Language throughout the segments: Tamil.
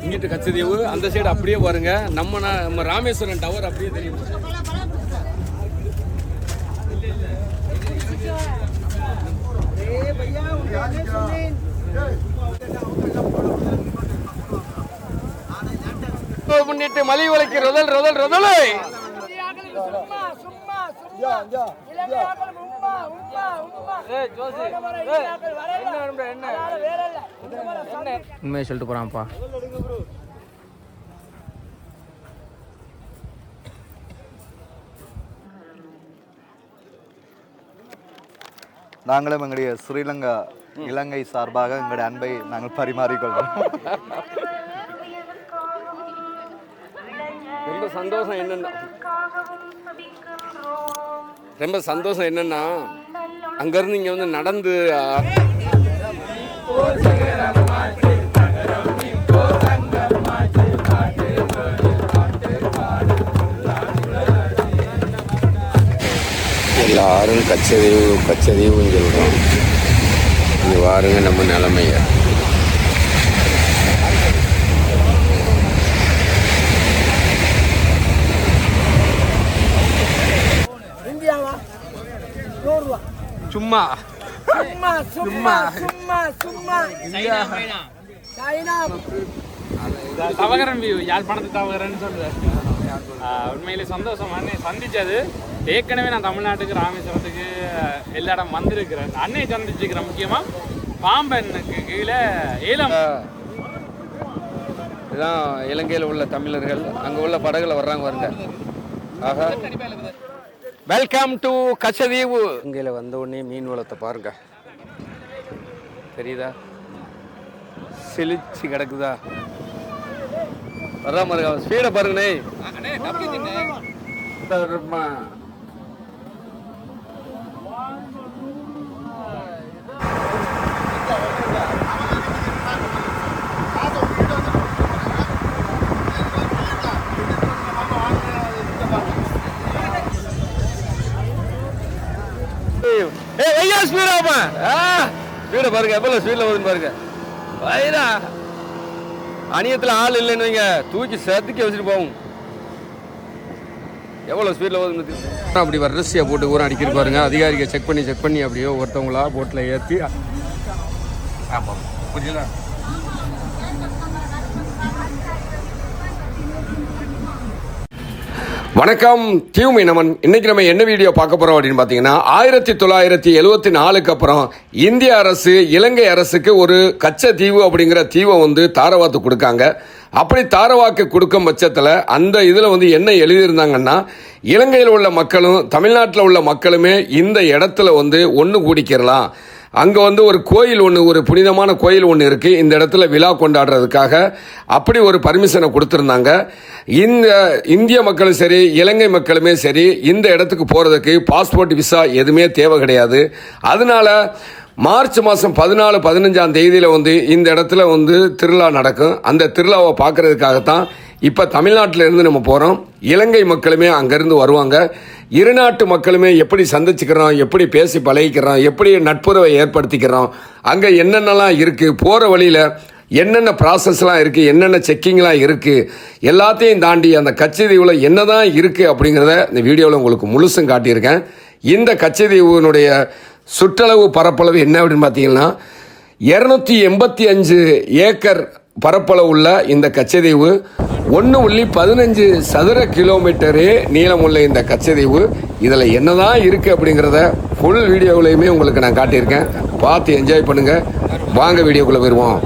இங்கிட்டு கச்சதீவு, அந்த சைடு அப்படியே பாருங்க நம்ம ராமேஸ்வரம் டவர் அப்படியே தெரியும். முன்னிட்டு மலை வளைக்கு ரொதல் ரொதல் ரொதலை உண்மையை சொல்லிட்டு போறான்ப்பா. நாங்களும் எங்களுடைய ஸ்ரீலங்கா இலங்கை சார்பாக எங்களுடைய அன்பை நாங்கள் பரிமாறிக்கொள்கிறோம். ரொம்ப சந்தோஷம் என்னன்னா அங்கேருந்து இங்கே வந்து நடந்து எல்லாரும் கச்சதீவுன்னு சொல்கிறோம். இங்கே வாருங்க நம்ம நிலைமைய. சும்மா தவகரன் வியூ யாழ்ப்பாணத்து தவகரன்னு சொல்றேன். உண்மையிலே சந்தோஷம் சந்திச்சது. ஏற்கனவே நான் தமிழ்நாட்டுக்கு ராமேஸ்வரத்துக்கு எல்லா இடம் வந்திருக்கிறேன். அன்னையை சந்திச்சுக்கிறேன். முக்கியமா பாம்பனுக்கு கீழே ஏலம். இதுதான் இலங்கையில் உள்ள தமிழர்கள் அங்கே உள்ள படகுல வர்றாங்க வருங்க. ஆஹா, வெல்கம் டு கச்சதீவு. இங்கே வந்த உடனே மீன் வளத்தை பாருங்க, தெரியுதா? செழிச்சு கிடக்குதா? வர்ற மாதிரி ஸ்பீடை பாருங்கண்ணே. பாருங்க எவ்வளவு ஸ்பீட்ல வருது பாருங்க. வயிறா அணியத்துல ஆள் இல்லைன்னு வைங்க, தூக்கி சத்துக்கி வச்சுட்டு போகும். எவ்வளவு ஸ்பீட்ல வருது அப்படி வரிசையா போட்டு ஊரம் அடிக்கிட்டு பாருங்க. அதிகாரிகள் செக் பண்ணி அப்படியே ஒருத்தவங்களா போட்ல ஏற்றி. ஆமாம், புரியல. வணக்கம் டியூ மீனவன். இன்னைக்கு நம்ம என்ன வீடியோ பார்க்க போறோம் அப்படின்னு பார்த்தீங்கன்னா, 1974க்கு அப்புறம் இந்திய அரசு இலங்கை அரசுக்கு ஒரு கச்சதீவு அப்படிங்கிற தீவை வந்து தாரவாத்து கொடுக்காங்க. அப்படி தாரவாக்கு கொடுக்கும் பட்சத்தில் அந்த இதில் வந்து என்ன எழுதியிருந்தாங்கன்னா, இலங்கையில் உள்ள மக்களும் தமிழ்நாட்டில் உள்ள மக்களுமே இந்த இடத்துல வந்து ஒன்று கூடிக்கிறலாம். அங்கே வந்து ஒரு கோயில் ஒன்று, ஒரு புனிதமான கோயில் ஒன்று இருக்குது, இந்த இடத்துல விழா கொண்டாடுறதுக்காக அப்படி ஒரு பர்மிஷனை கொடுத்துருந்தாங்க. இந்த இந்திய மக்களும் சரி இலங்கை மக்களுமே சரி இந்த இடத்துக்கு போகிறதுக்கு பாஸ்போர்ட் விசா எதுவுமே தேவை கிடையாது. அதனால மார்ச் மாதம் 14-15 தேதியில் வந்து இந்த இடத்துல வந்து திருவிழா நடக்கும். அந்த திருவிழாவை பார்க்கறதுக்காகத்தான் இப்போ தமிழ்நாட்டில் இருந்து நம்ம போகிறோம். இலங்கை மக்களுமே அங்கேருந்து வருவாங்க. இரு நாட்டு மக்களுமே எப்படி சந்திச்சுக்கிறோம், எப்படி பேசி பழகிக்கிறோம், எப்படி நட்புறவை ஏற்படுத்திக்கிறோம், அங்கே என்னென்னலாம் இருக்குது, போகிற வழியில் என்னென்ன ப்ராசஸ்லாம் இருக்குது, என்னென்ன செக்கிங்லாம் இருக்குது, எல்லாத்தையும் தாண்டி அந்த கச்சதீவில் என்ன தான் இருக்குது அப்படிங்கிறத இந்த வீடியோவில் உங்களுக்கு முழுசும் காட்டியிருக்கேன். இந்த கச்சதீவுனுடைய சுற்றளவு பரப்பளவு என்ன அப்படின்னு பார்த்தீங்கன்னா, 285 ஏக்கர் பரப்பளவு உள்ள இந்த கச்சதீவு 1.15 சதுர கிலோமீட்டரே நீளமுள்ள இந்த கச்சதீவு. இதில் என்னதான் இருக்குது அப்படிங்கிறத ஃபுல் வீடியோவிலையுமே உங்களுக்கு நான் காட்டியிருக்கேன். பார்த்து என்ஜாய் பண்ணுங்கள். வாங்க வீடியோக்குள்ளே போயிடுவோம்.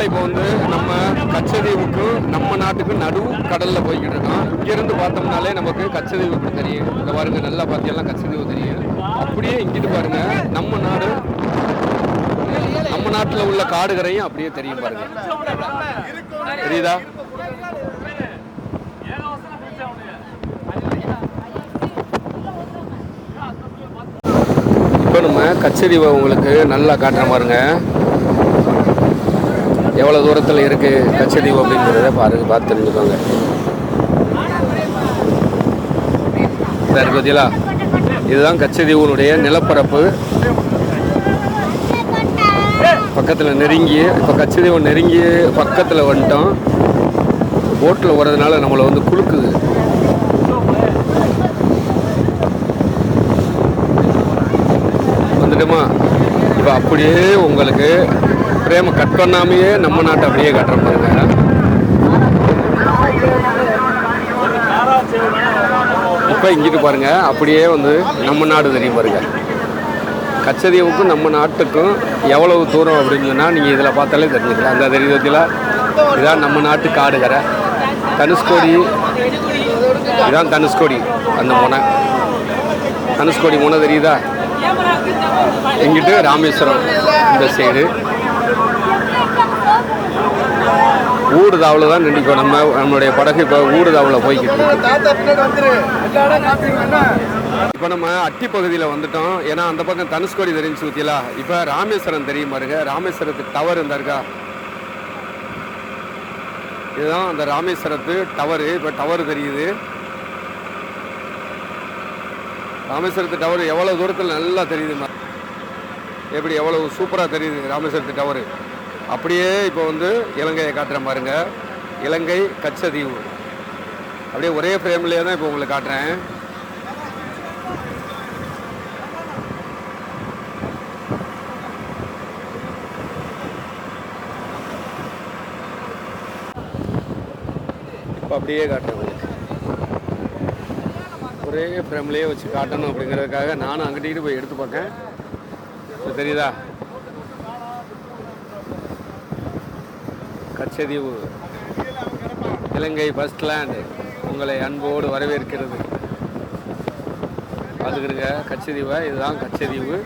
இப்போ வந்து நம்ம கச்சதீவுக்கும் நம்ம நாட்டுக்கும் நடு கடலில் போய்கிட்டு இருக்கோம். இங்கேருந்து பார்த்தோம்னாலே நமக்கு கச்சதீவு இப்படி தெரியும். இந்த பாருங்க நல்லா பார்த்தீங்கன்னா கச்சதீவு தெரியும். அப்படியே இங்கிட்டு பாருங்க நம்ம நாட்டில் உள்ள காடுகரையும் அப்படியே தெரியும் பாருங்க. தெரியுதா? இப்போ நம்ம கச்சதீவை உங்களுக்கு நல்லா காட்டுற பாருங்க. எவ்வளோ தூரத்தில் இருக்குது கச்சதீவு அப்படிங்கிறத பார்த்து தெரிஞ்சுக்கோங்க. இதாக இருக்கு பார்த்தீங்களா? இதுதான் கச்சதீவுனுடைய நிலப்பரப்பு. பக்கத்தில் நெருங்கி இப்போ கச்சதீவு நெருங்கி பக்கத்தில் வந்துட்டோம். போட்டில் வர்றதுனால நம்மளை வந்து குலுக்குது. வந்துட்டோமா? இப்போ அப்படியே உங்களுக்கு பிரேம கட் பண்ணாமையே நம்ம நாட்டை அப்படியே காட்டுற பாருங்க. இப்போ இங்கிட்டு பாருங்க அப்படியே வந்து நம்ம நாடு தெரியும் பாருங்க. கச்சதீவுக்கும் நம்ம நாட்டுக்கும் எவ்வளவு தூரம் அப்படின்னு சொன்னால் நீங்கள் இதில் பார்த்தாலே தெரிஞ்சுக்கலாம். அந்த தெரியுதுல இதான் நம்ம நாட்டு காடுகரை. தனுஷ்கோடி இதான் தனுஷ்கோடி. அந்த முனை தனுஷ்கோடி முனை தெரியுதா? இங்கிட்டு ராமேஸ்வரம் இந்த சைடு. ஊடுதாவில் தான் நினைக்கும் நம்மளுடைய படகு. இப்போ ஊடுதாவில் போய்கிட்டு இருக்கு. இப்போ நம்ம அட்டி பகுதியில் வந்துட்டோம். ஏன்னா அந்த பக்கம் தனுஷ்கோடி தெரிஞ்சு ஊற்றிலா. இப்போ ராமேஸ்வரம் தெரியும் பாருங்க. ராமேஸ்வரத்துக்கு டவர் இருந்தா இருக்கா? இதுதான் அந்த ராமேஸ்வரத்து டவரு. இப்போ டவர் தெரியுது. ராமேஸ்வரத்து டவர் எவ்வளோ தூரத்தில் நல்லா தெரியுது. எப்படி எவ்வளவு சூப்பராக தெரியுது ராமேஸ்வரத்து டவரு. அப்படியே இப்போ வந்து இலங்கையை காட்டுறேன் பாருங்க. இலங்கை கச்சதீவு அப்படியே ஒரே ஃப்ரேம்லேயே தான் இப்போ உங்களுக்கு காட்டுறேன். இப்போ அப்படியே காட்டுறேன் உங்களுக்கு. ஒரே ஃப்ரேம்லேயே வச்சு காட்டணும் அப்படிங்கிறதுக்காக நானும் அங்கிட்டு போய் எடுத்து பார்க்கேன். தெரியுதா? கச்சதீவு இலங்கை ஃபர்ஸ்ட் லேண்ட் உங்களை அன்போடு வரவேற்கிறது. பார்த்துக்கிடுங்க கச்சதீவை. இதுதான் கச்சதீவு.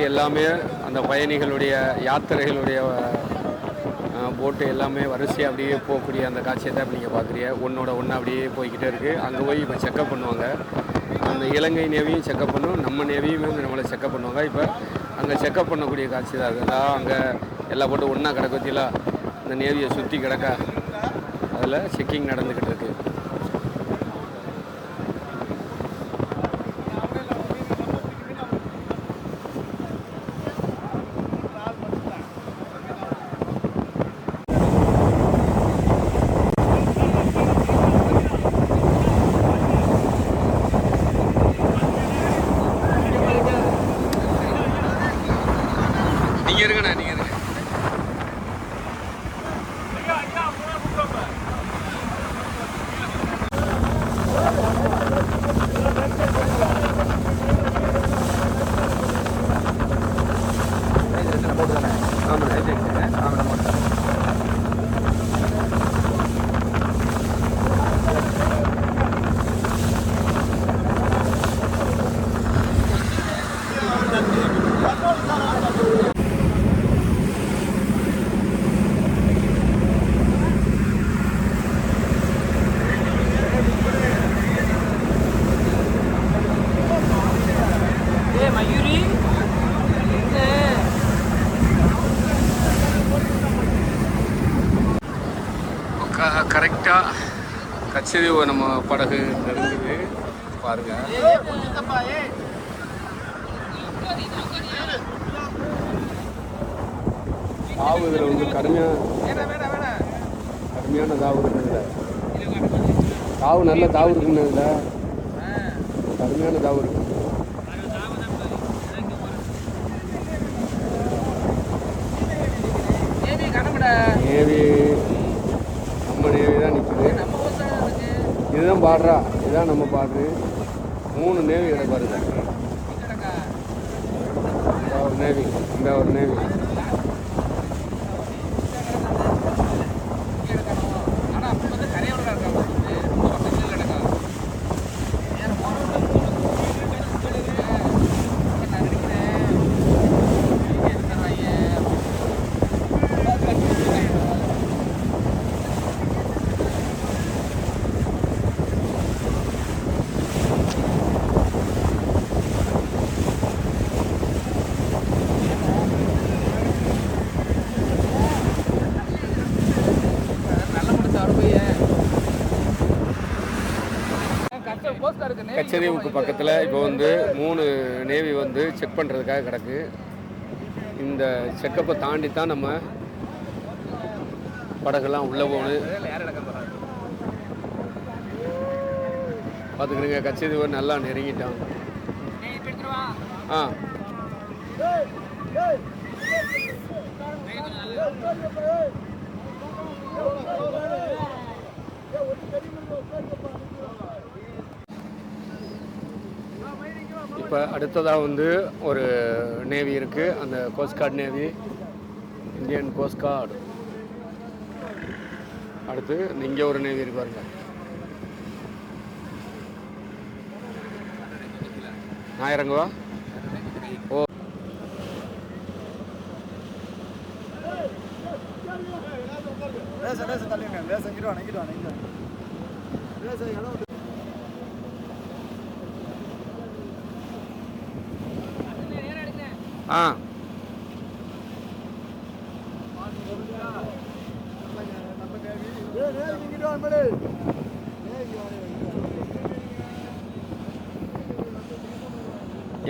எல்லாமே அந்த பயணிகளுடைய யாத்திரைகளுடைய போட்டு எல்லாமே வரிசையாக அப்படியே போகக்கூடிய அந்த காட்சியை தான் இப்போ நீங்கள் பார்க்குறீங்க. ஒன்றோட ஒன்று அப்படியே போய்கிட்டே இருக்குது. அங்கே போய் இப்போ செக்கப் பண்ணுவாங்க. அந்த இலங்கை நேவியும் செக்கப் பண்ணும், நம்ம நேவியுமே வந்து நம்மளை செக்கப் பண்ணுவாங்க. இப்போ அங்கே செக்கப் பண்ணக்கூடிய காட்சி தான் அதுதான். அங்கே எல்லா போட்டு ஒன்றா கிடக்கத்திலாம் அந்த நேவியை சுற்றி கிடக்க அதில் செக்கிங் நடந்துக்கிட்டு இருக்குது. கரெக்டாக கச்சதீவு நம்ம படகு நெருங்குது பாருங்க. தாவு இதில் வந்து கடுமையான தாவு இருக்குதுல்ல. தாவு நல்ல தாவு இருக்குன்னு இதில் கடுமையான தாவு இருக்கு. நேவி நம்ம நேவி தான் நிற்குது. இதுதான் பார்டரா, இதுதான் நம்ம பார்டரு. 3 நேவி கிடப்பாரு. ஒரு நேவி, இந்த ஒரு நேவி. கச்சதீவுக்கு பக்கத்தில் இப்போ வந்து 3 நேவி வந்து செக் பண்ணுறதுக்காக கிடக்கு. இந்த செக்கப்பை தாண்டி தான் நம்ம படகெல்லாம் உள்ளே போகணும். பார்த்துக்கிறீங்க, கச்சதீவை நல்லா நெருங்கிட்டாங்க. ஆ இப்போ அடுத்ததாக வந்து ஒரு நேவி இருக்குது. அந்த cost card navy, Indian cost card. அடுத்து இங்கே ஒரு நேவி இருக்கு பாருங்க. 1000 ரூபா. ஓ, ஆ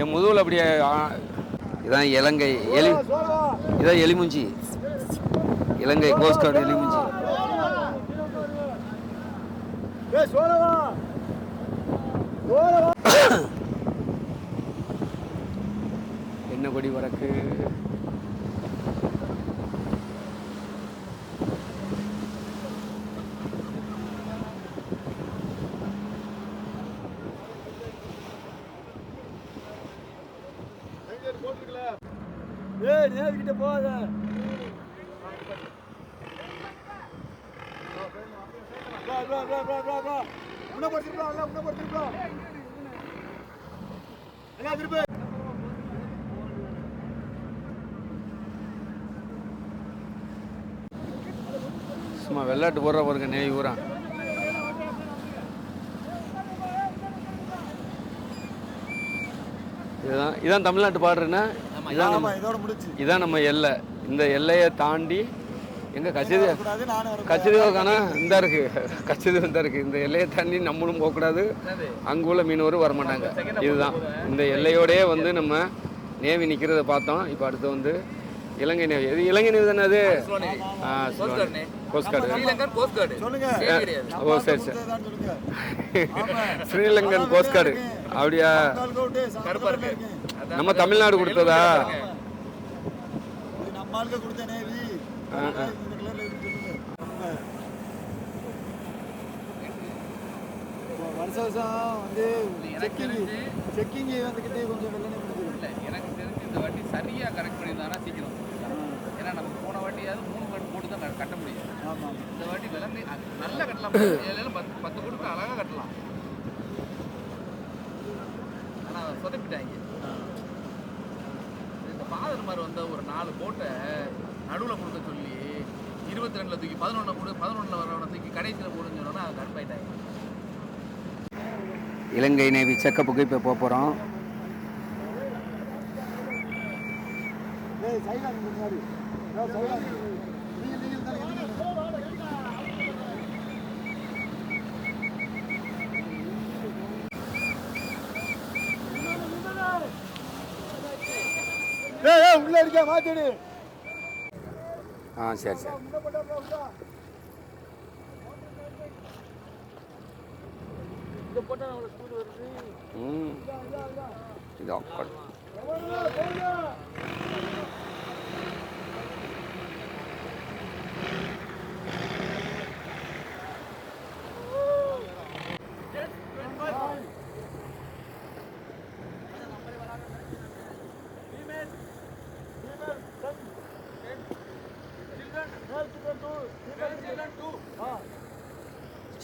என் முதுகில் அப்படியே. இதான் இலங்கை இதான் எலிமுஞ்சி, இலங்கை கோஸ்ட் கார்டு எலிமுஞ்சி. என்ன கொடி வரக்கு. நேர்கிட்ட போகாத. சும்மா வெள்ளாட்டு போடுற பாருங்க நேவி ஊரா. இதான் தமிழ்நாட்டு பாடுறேன்னா இதான் நம்ம எல்லை. இந்த எல்லையை தாண்டி எங்கே கச்சதீவுக்கான இந்த இருக்கு, கச்சதீவு இந்த இருக்கு. இந்த எல்லையை தாண்டி நம்மளும் போகக்கூடாது, அங்கே உள்ள மீனவரும் வரமாட்டாங்க. இதுதான் இந்த எல்லையோடயே வந்து நம்ம நேவி நிற்கிறத பார்த்தோம். இப்போ அடுத்து வந்து இலங்கை நேவி. இது இலங்கை நேவி தானே அது? Cost card. ஓ சரி சரி, ஸ்ரீலங்கன் கோஸ்ட் கார்டு. அப்படியா? நம்ம தமிழ்நாடு கொடுத்ததா? வருஷம் வந்து செக்கிங் வந்துக்கிட்டே கொஞ்சம் வெள்ளனே இல்லை. எனக்கு தெரிஞ்சு இந்த வாட்டி சரியாக கரெக்ட் பண்ணியிருந்தாங்கன்னா சீக்கிரம். ஏன்னா நம்ம போன வாட்டியாவது 3 கோட் போட்டு தான் கட்ட முடியும். ஆமாம், இந்த வாட்டி விளம்பி நல்லா கட்டலாம். 10 கோட்டுக்கு அழகாக கட்டலாம். ஆனால் சொதப்பிட்டாங்க. இந்த ஃபாதர் மாதிரி வந்த ஒரு 4 கோட்டை நடுவில் கொடுக்க சொல்லி 22 தூக்கி 11 போடு, 11 வரவனை தூக்கி கடைசியில் போடுன்னு சொன்னோன்னா அது கடுப்பாயிட்டாங்க. இலங்கை நேவி செக்கப்புக்கு இப்போ போக போகிறோம். உள்ள இருக்க மாத்திடு. ஆ சரி சரி. இது ஆக்கட்.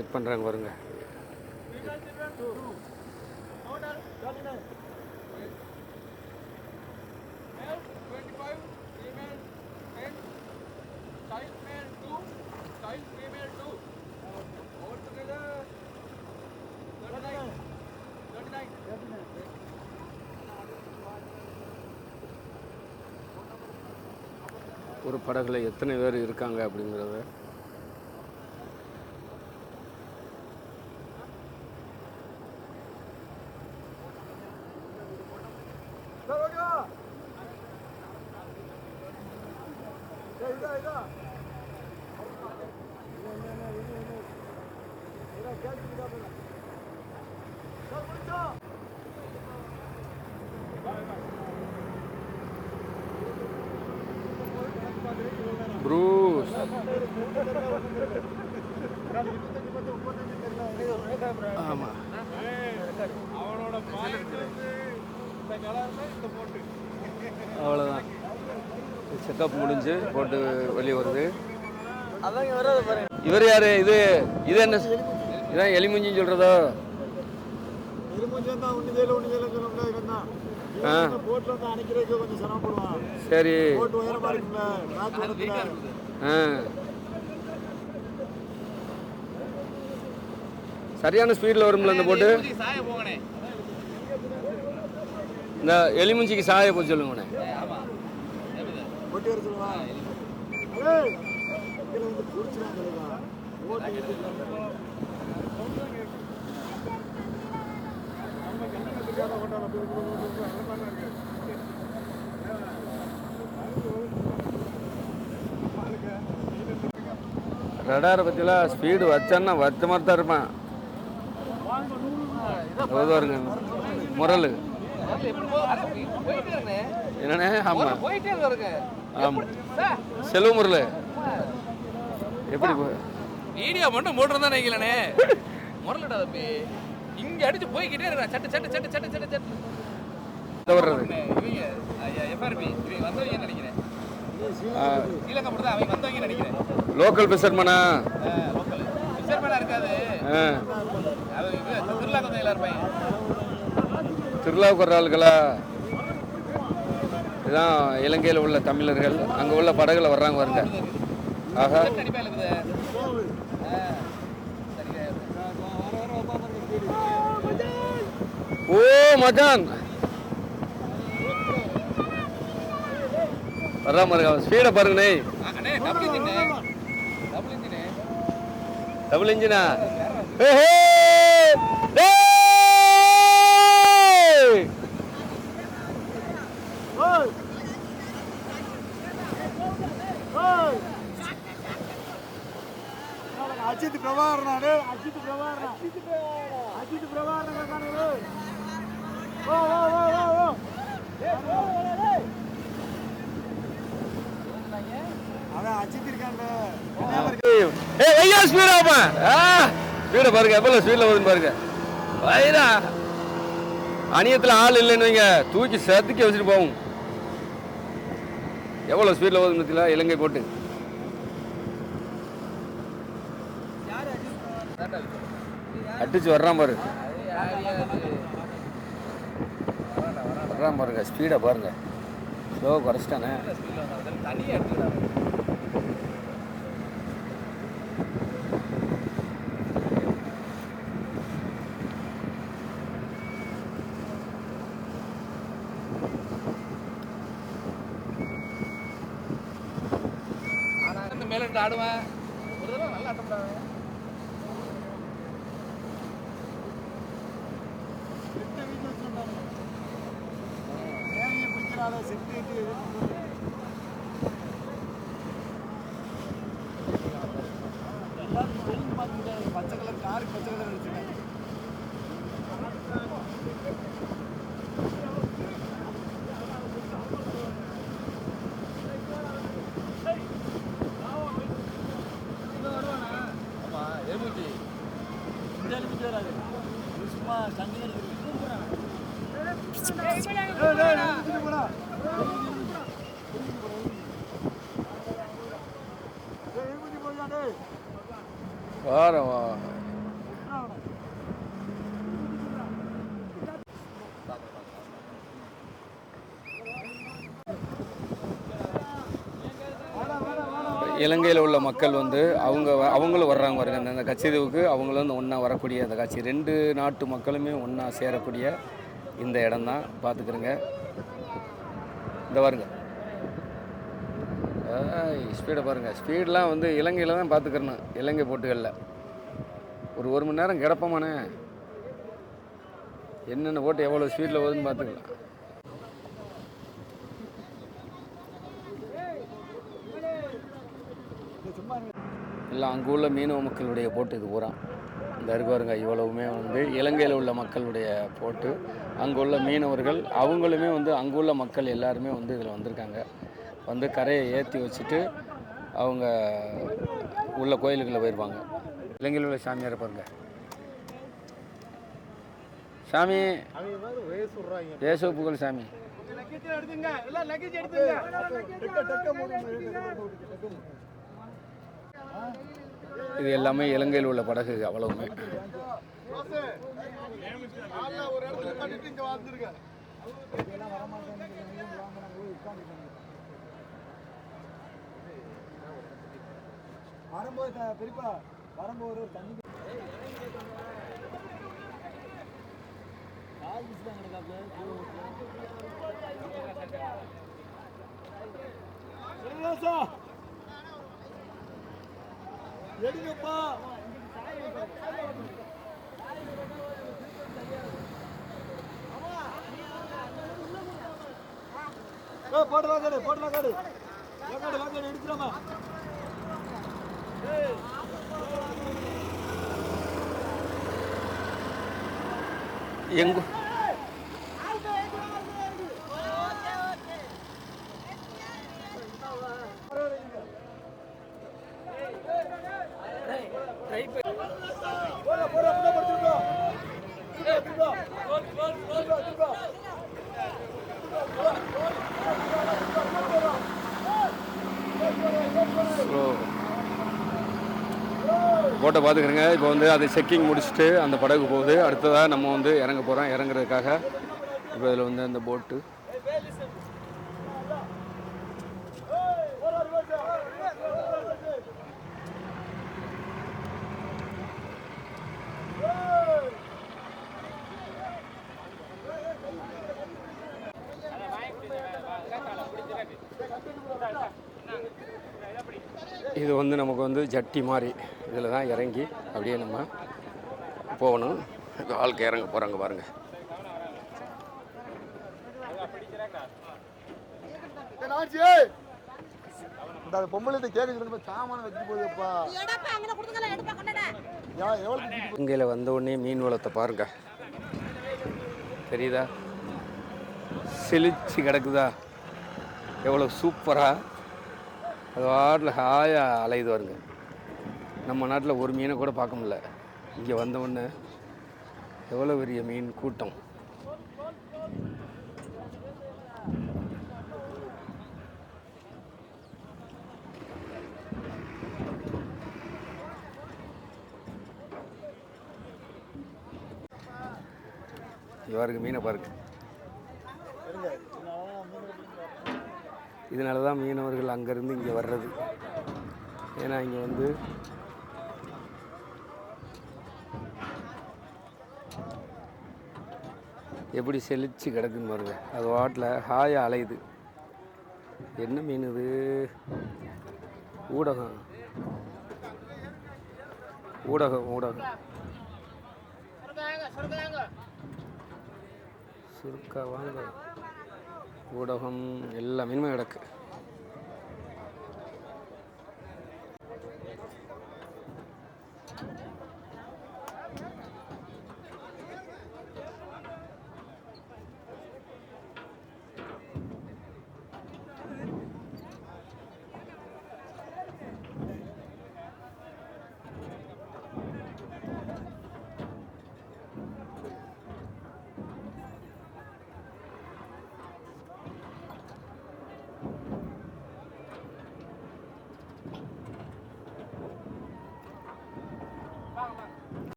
செக் பண்ணுறாங்க பாருங்க. ஒரு படகுல எத்தனை பேர் இருக்காங்க அப்படிங்கிறத ப்ரூஸ் ஆமாம் அவ்வளோதான். செக்கப் முடிஞ்சு போட்டு வெளியே வருது. இவர் யாரு? இது என்ன? இதான் எலிமுஞ்சின்னு சொல்கிறதோ? சரி. சரியான ஸ்பீடில் வரும்ல இந்த போட்டு. இந்த எலிமுஞ்சிக்கு சாய போய் சொல்லுங்கண்ணே. ரடாரை பற்றிலாம் ஸ்பீடு வச்சான்னா வச்ச மாதிரி தான் இருப்பான். வருங்க முரல் என்னண்ணே? ஆமாம் ஆமாம் செலவு முரல். எப்படி வீடியோ மட்டும் போட்டு தான் நினைக்கலண்ணே. முரலடா தம்பி இங்கே அடிச்சு போய்கிட்டே இருக்கா. சட்டு சட்டு சட்டு சட்டு சட்டு சட்டு வர்றது இவங்க எஃப்ஆர்பி இவங்க வந்தவங்க நினைக்கிறேன். கீழே மட்டும் தான் அவங்க வந்தவங்க நினைக்கிறேன். லோக்கல் ஃபிஷர்மேனா? லோக்கல் ஃபிஷர்மேனா இருக்காது. திருவிழா கொஞ்சம் எல்லாம் இருப்பாங்க. திருவிழாவுக்கு வர்ற ஆளுகளா? இதுதான் இலங்கையில் உள்ள தமிழர்கள் அங்கே உள்ள படகுல வர்றாங்க பாருங்க. ஆஹா ஓ மச்சான் வர்றா பாருங்க. ஸ்பீடை பாருங்கண்ணே. டபுள் இன்ஜினா? அஜித் பிரபாகரன் அஜித் பிரபாகரன் அஜித் பிரபாகரன் ஓ ஓ ஓ ஓ அவன் அஜித் இருக்காங்க. ஸ்பீடை பாருங்க. எவ்வளோ ஸ்பீடில் வருதுன்னு பாருங்க. வயிறா அணியத்தில் ஆள் இல்லைன்னு வைங்க தூக்கி சத்துக்கி வச்சுட்டு போகும். எவ்வளோ ஸ்பீடில் வருதுன்னு பார்த்தீங்களா இலங்கை போட்டு. அடிச்சு வர்றான் பாரு. வர்றான் பாருங்க. ஸ்பீடை பாருங்க. ஸ்லோ குறைச்சிட்டானே. மேல ஆடுவேன் ஒரு தடவை நல்லா ஆட்டம். பச்சை கலர் காரு பச்சை கலர் வச்சுருக்காங்க. சும்மா சங்கி வாரம் இலங்கையில் உள்ள மக்கள் வந்து அவங்களும் வர்றாங்க பாருங்க. அந்த கச்சதீவுக்கு அவங்களும் வந்து ஒன்றா வரக்கூடிய அந்த காட்சி, 2 நாட்டு மக்களுமே ஒன்றா சேரக்கூடிய இந்த இடம் தான். பார்த்துக்கிறங்க, இந்த பாருங்க ஸ்பீடை பாருங்கள். ஸ்பீடெலாம் வந்து இலங்கையில் தான் பார்த்துக்கிறணும். இலங்கை போட்டுகளில் ஒரு மணி நேரம் கிடப்பமானே, என்னென்ன போட்டு எவ்வளோ ஸ்பீடில் போகுதுன்னு பார்த்துக்கலாம். இல்லை அங்கே உள்ள மீனவ மக்களுடைய போட்டு இது பூரா இந்த இருக்கு பாருங்க. இவ்வளவுமே வந்து இலங்கையில் உள்ள மக்களுடைய போட்டு. அங்கே உள்ள மீனவர்கள் அவங்களுமே வந்து அங்கே உள்ள மக்கள் எல்லாருமே வந்து இதில் வந்திருக்காங்க. வந்து கரையை ஏற்றி வச்சுட்டு அவங்க உள்ள கோயிலுக்குள்ளே போயிருப்பாங்க. இலங்கையில் உள்ள சாமியாரை பாருங்க. சாமி ஏசு புகழ் சாமி. இது எல்லாமே இலங்கையில் உள்ள படகு அவ்வளவுமே. வரும்போது பெரியப்பா வரும்போது ஒரு தண்ணி எடுங்கப்பா. போட்டுலாம் காடு எடுத்துடாமா. எங்க போட்டை பார்த்துக்கிறேங்க. இப்போ வந்து அதை செக்கிங் முடிச்சுட்டு அந்த படகு போகுது. அடுத்ததாக நம்ம வந்து இறங்க போகிறோம். இறங்குறதுக்காக இப்போ இதில் வந்து அந்த போட்டு இது வந்து நமக்கு வந்து ஜட்டி மாதிரி இதில் தான் இறங்கி அப்படியே நம்ம போகணும். இப்போ ஆளுக்கு இறங்க போகிறாங்க பாருங்க. இந்த பொம்பளை கேட்க சாமான வச்சு போகுதுப்பா. இங்கே வந்த உடனே மீன் வளத்தை பாருங்க, தெரியுதா? செழிச்சு கிடக்குதா, எவ்வளோ சூப்பராக அது வாட்டில் ஹாயாக அலையுது வருங்க. நம்ம நாட்டில் ஒரு மீனை கூட பார்க்க முடியல. இங்கே வந்தவுடனே எவ்வளோ பெரிய மீன் கூட்டம். இவருக்கு மீனை பாருங்க. இதனால தான் மீனவர்கள் அங்கேருந்து இங்கே வர்றது. ஏன்னா இங்கே வந்து எப்படி செழிச்சு கிடக்குன்னு பாருங்க. அது வாட்டில் ஹாயாக அலையுது. என்ன மீன் இது? ஊடகம் சுருக்கா வாங்க. ஊடகம் எல்லா மீனுமே கிடக்கு.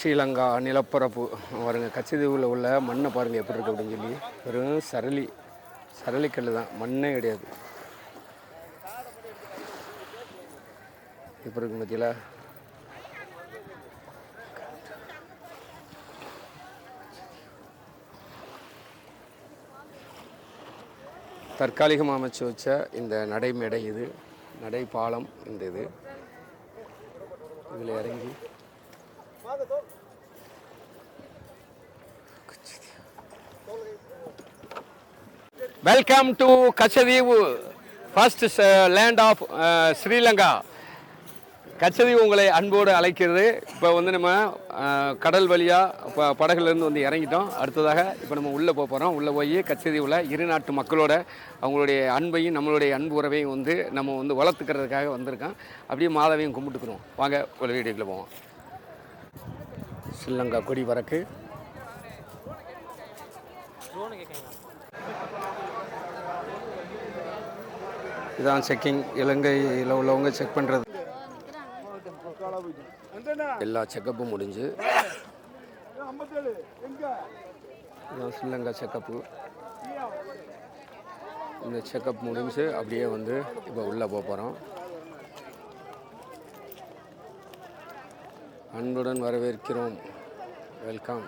ஸ்ரீலங்கா நிலப்பரப்பு பாருங்க. கச்சதீவில் உள்ள மண்ணை பாருங்கள் எப்படி இருக்குது அப்படின்னு சொல்லி. வெறும் சரளிக்கல் தான், மண்ணே கிடையாது. இப்போ இருக்கு பார்த்தீங்களா. தற்காலிகமாக அமைச்சு வச்ச இந்த நடைமேடை, இது நடை பாலம். இந்த இதில் இறங்கி welcome to Katchatheevu, first land of Sri Lanka. Katchatheevu உங்களை அன்போடு அழைக்கிறது. இப்போ வந்து நம்ம கடல் வழியாக இப்போ படகுலேருந்து வந்து இறங்கிட்டோம். அடுத்ததாக இப்போ நம்ம உள்ளே போகிறோம். உள்ளே போய் கச்சதீவில் இரு நாட்டு மக்களோட அவங்களுடைய அன்பையும் நம்மளுடைய அன்பு உறவையும் வந்து நம்ம வந்து வளர்த்துக்கிறதுக்காக வந்திருக்கோம். அப்படியே மாதாவையும் கும்பிட்டுக்கிறோம். வாங்க ஒரு வீடியோக்குள்ளே போவோம். ஸ்ரீலங்கா கொடி பறக்கு. இதான் செக்கிங். இலங்கையில் உள்ளவங்க செக் பண்ணுறது. எல்லா செக்கப்பும் முடிஞ்சு இதான் ஸ்ரீலங்கா செக்கப்பு. இந்த செக்கப் முடிஞ்சு அப்படியே வந்து இப்போ உள்ளே போகிறோம். அன்புடன் வரவேற்கிறோம். வெல்கம்.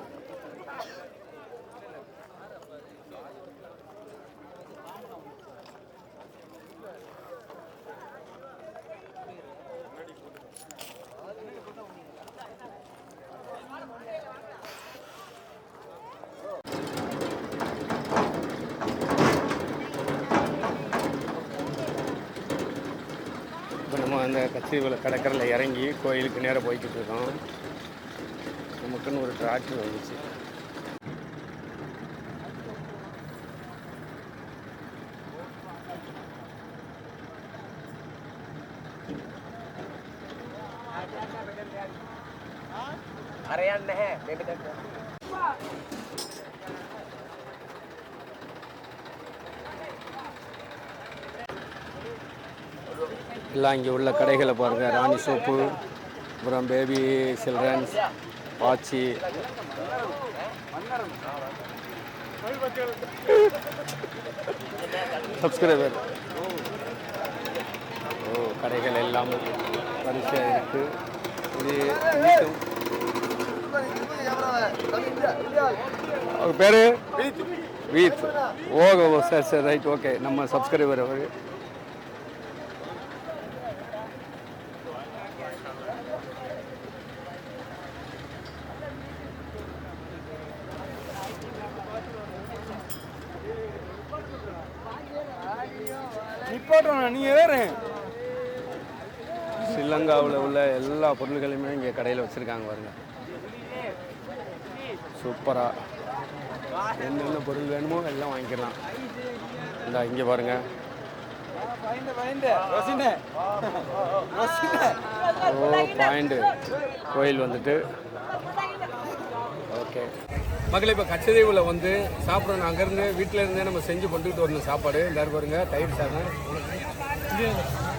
இப்போ நம்ம அந்த கச்சதீவில் கடற்கரையில் இறங்கி கோயிலுக்கு நேராக போய்கிட்டு இருக்கோம். நமக்குன்னு ஒரு டிராக்டர் வந்துச்சு. எல்லாம் இங்கே உள்ள கடைகளை பாருங்கள். ராணி சோப்பு, அப்புறம் பேபி சில்ட்ரன்ஸ் வாட்சி, சப்ஸ்கிரைபர். கடைகள் எல்லாம் வரிசையாக இருக்குது. அவர் பேர் வீத். ஓகே சரி சரி ரைட் ஓகே. நம்ம சப்ஸ்கிரைபர் அவர். ஸ்ரீலங்காவில் உள்ள எல்லா பொருள்களையுமே இங்கே கடையில் வச்சுருக்காங்க பாருங்க. சூப்பராக என்னென்ன பொருள் வேணுமோ எல்லாம் வாங்கிக்கலாம். இந்த இங்கே பாருங்க. பாயிண்ட் கோயில் வந்துட்டு. ஓகே மக்களே, இப்போ கச்சதீவில் வந்து சாப்பிட்றோம். அங்கேருந்து வீட்டில் இருந்தே நம்ம செஞ்சு கொண்டுக்கிட்டு வரணும் சாப்பாடு. எல்லாரும் பாருங்க. தயிர் சாதம்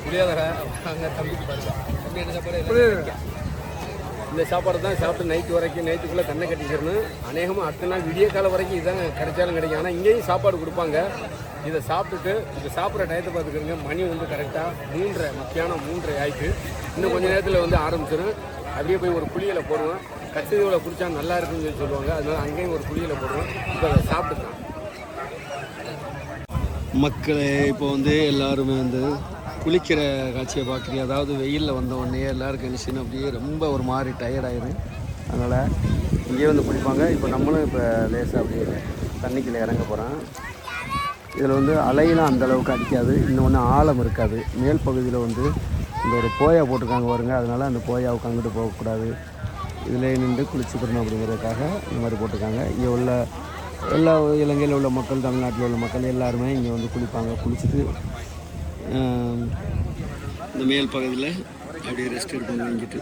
புளியாதரை அங்கே தம்பிக்கு பாருங்க. தம்பி என்ன சாப்பாடு? இந்த சாப்பாடு தான் சாப்பிட்டு நைட்டுக்குள்ளே கண்ணை கட்டிக்கிறணும். அநேகமாக அடுத்த நாள் விடிய காலம் வரைக்கும் இதாங்க கிடைச்சாலும் கிடைக்கும். ஆனால் இங்கேயும் சாப்பாடு கொடுப்பாங்க. இதை சாப்பிட்டுட்டு இதை சாப்பிட்ற டயத்தை பார்த்துக்கிறங்க. மணி வந்து கரெக்டாக 3:30 மத்தியானம் 3:30 ஆகிட்டு. இன்னும் கொஞ்சம் நேரத்தில் வந்து ஆரம்பிச்சிடும். அப்படியே போய் ஒரு குழியில் போடுவோம். கச்சதீவில் குடித்தா நல்லா இருக்குன்னு சொல்லி சொல்லுவாங்க. அதனால் அங்கேயும் ஒரு குழியில் போடுவோம். இப்போ அதை சாப்பிட்டுக்கலாம். மக்களே இப்போ வந்து எல்லாருமே வந்து குளிக்கிற காட்சியை பார்க்குறீங்க. அதாவது வெயிலில் வந்த உடனே எல்லாருக்கும் என்ன அப்படியே ரொம்ப ஒரு மாதிரி டயர்டாயிடும். அதனால் இங்கேயே வந்து குளிப்பாங்க. இப்போ நம்மளும் இப்போ லேசாக அப்படியே தண்ணிக்குள்ளே இறங்க போகிறோம். இதில் வந்து அலையெல்லாம் அந்தளவுக்கு அடிக்காது. இன்னொன்று ஆழம் இருக்காது. மேல் பகுதியில் வந்து இந்த ஒரு போயா போட்டிருக்காங்க பாருங்க. அதனால் அந்த போயாவுக்கு அங்கிட்டு போகக்கூடாது. இதில் நின்று குளிச்சுக்கணும் அப்படிங்கிறதுக்காக இந்த மாதிரி போட்டிருக்காங்க. இங்கே உள்ள எல்லா இலங்கையில் உள்ள மக்கள், தமிழ்நாட்டில் உள்ள மக்கள் எல்லாருமே இங்கே வந்து குளிப்பாங்க. குளிச்சுட்டு இந்த மேல் பகுதியில் அப்படியே ரெஸ்ட் எடுப்பாங்க வாங்கிட்டு.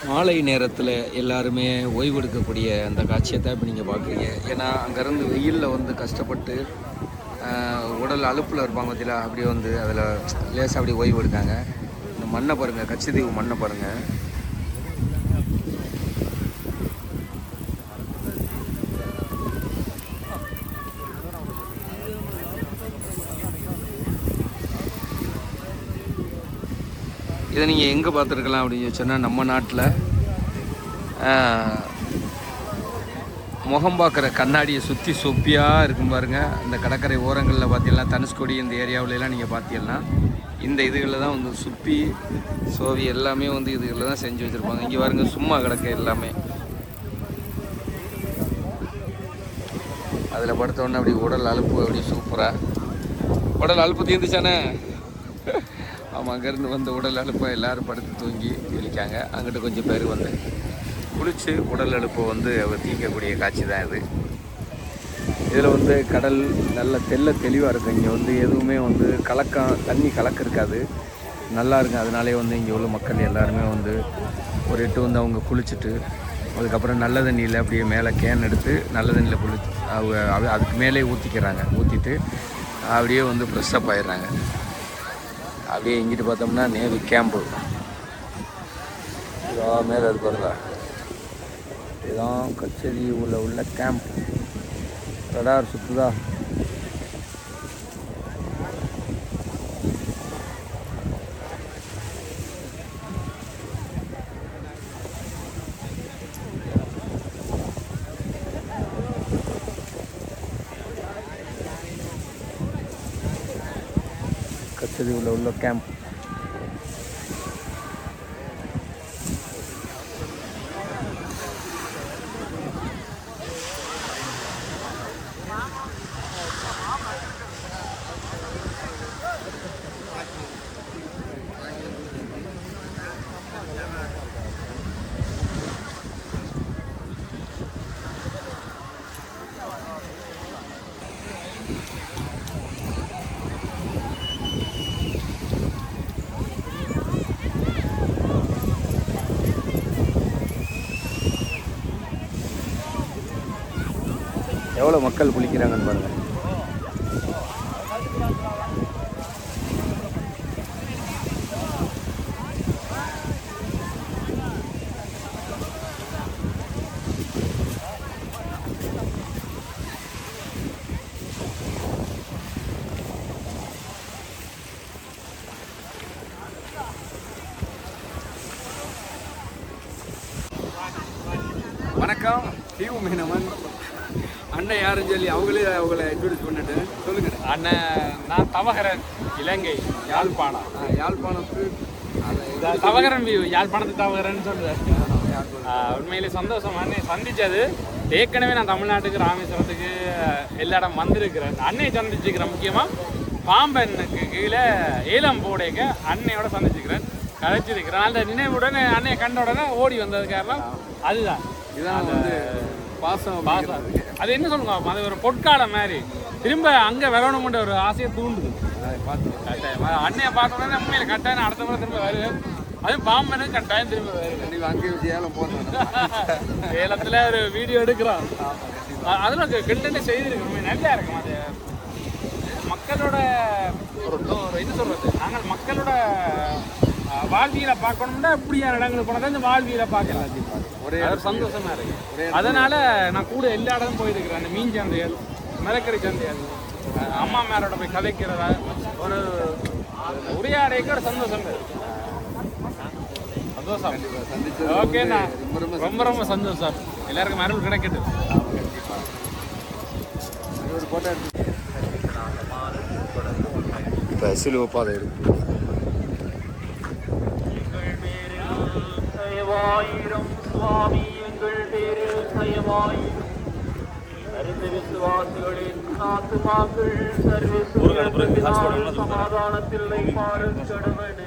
மாலை நேரத்தில் எல்லாருமே ஓய்வெடுக்கக்கூடிய அந்த காட்சியை தான் இப்போ நீங்கள் பார்க்குறீங்க. ஏன்னா அங்கேருந்து வெயிலில் வந்து கஷ்டப்பட்டு உடல் அலுப்பில் இருப்பாங்க பார்த்தீங்களா, அப்படியே வந்து அதில் லேசாக அப்படியே ஓய்வு எடுக்காங்க. இந்த மண்ணை பாருங்கள், கச்சத்தீவு மண்ணை பாருங்கள். இதை நீங்கள் எங்கே பார்த்துருக்கலாம் அப்படின்னு சொன்னால், நம்ம நாட்டில் முகம் பார்க்குற கண்ணாடியை சுற்றி சொப்பியாக இருக்கும் பாருங்கள். இந்த கடற்கரை ஓரங்களில் பார்த்தீங்கன்னா, தனுஷ்கோடி இந்த ஏரியாவிலலாம் நீங்கள் பார்த்தீங்கன்னா இந்த இதுகளில் தான் வந்து சுப்பி சோவி எல்லாமே வந்து இதுகளில் தான் செஞ்சு வச்சுருப்பாங்க. இங்கே பாருங்க, சும்மா கிடக்க எல்லாமே. அதில் படுத்தோடனே அப்படி உடல் அலுப்பு அப்படி சூப்பராக உடல் அலுப்பு தீர்ந்துச்சானே. ஆமாம், அங்கேருந்து வந்த உடல் அலுப்பை எல்லோரும் படுத்து தூங்கி இருக்காங்க. அங்கிட்டு கொஞ்சம் பேர் வந்து குளித்து உடல் அலுப்பை வந்து அவர் தீர்க்கக்கூடிய காட்சி தான் இது. இதில் வந்து கடல் நல்ல தெளிவாக இருக்கும். இங்கே வந்து எதுவுமே வந்து தண்ணி கலக்க இருக்காது, நல்லா இருக்கும். அதனாலே வந்து இங்கே உள்ள மக்கள் எல்லாருமே வந்து ஒரு எட்டு வந்து அவங்க குளிச்சுட்டு அதுக்கப்புறம் நல்ல தண்ணியில் அப்படியே மேலே கேன் எடுத்து நல்ல தண்ணியில் குளிச்சு அதுக்கு மேலே ஊற்றிக்கிறாங்க. ஊற்றிட்டு அப்படியே வந்து ஃப்ரெஷ்ஷப் ஆயிடுறாங்க. அப்படியே இங்கிட்டு பார்த்தோம்னா நேவி கேம்பு இதான் மேலே அது பாருங்க. இதுதான் கச்சதீவில் உள்ள கேம்ப். ரடார் சுற்றுதா. கச்சதீவில் உள்ள கேம்ப். எவ்வளோ மக்கள் குளிக்கிறாங்கன்னு பாருங்கள். வணக்கம், தீவு மீனவன் அண்ணன் யாருன்னு சொல்லி அவங்கள இன்ட்ரோடியூஸ் பண்ணிட்டு சொல்லுங்க. அண்ணன் நான் தவகரன், இலங்கை, யாழ்ப்பாணம். யாழ்ப்பாணத்து தவகரன் யாழ்ப்பாணத்து தவகரன் சொல்றேன். உண்மையிலே சந்தோஷம் அண்ணே சந்திச்சது. ஏற்கனவே நான் தமிழ்நாட்டுக்கு ராமேஸ்வரத்துக்கு எல்லா இடம் வந்திருக்கிறேன். அன்னையை சந்திச்சுக்கிறேன். முக்கியமாக பாம்பனுக்கு கீழே ஏலம் போடைக்க அன்னையோட சந்திச்சுக்கிறேன், கதைச்சிருக்கிறேன். அந்த நினைவுடன் அன்னையை கண்ட உடனே ஓடி வந்தது காரணம் அதுதான். இதான் வந்து பாசம். அது என்ன சொல்லுங்க, அது ஒரு பொற்காலம் மாதிரி திரும்ப அங்கே வரணும்ன்ற ஒரு ஆசையை தூண்டுது. அன்னையை பார்த்த உடனே உண்மையில கட்டாயம் அடுத்த முறை திரும்ப வருவேன். அதுவும் பாம்பனுக்கு கட்டாயம் திரும்ப வருவேன். அங்கே ஏலம் போடுறோம். ஏலத்தில் ஒரு வீடியோ எடுக்கிறோம். அதில் கண்டென்ட் செய்திருக்கு, நல்லா இருக்கும். அது மக்களோட ஒரு இது சொல்றது, நாங்கள் மக்களோட வாழ்வியலை பார்க்கணும்னா இப்படியான இடங்களுக்கு போனால் இந்த வாழ்வியலை பார்க்கலாம். ஒரே சந்தோஷமா இருக்கு. அதனால நான் கூட எல்லா இடமும் போயிருக்கிறேன். அந்த மீன் சந்தைகள், மிளக்கறி சந்தைகள், அம்மா மேரோட போய் கதைக்கிறதா ஒரு உரையாடைக்கு ஒரு சந்தோஷம் சந்தோஷம். ஓகேண்ணா, ரொம்ப ரொம்ப சந்தோஷம். எல்லாருக்கும் அருள் கிடைக்கட்டும். இப்போ சிலுவை பாதை இருக்கு. சுவாமி எங்கள் பேரில் தயவாயிரும். விசுவாசிகளின் சமாதானத்தில் கடவுளே.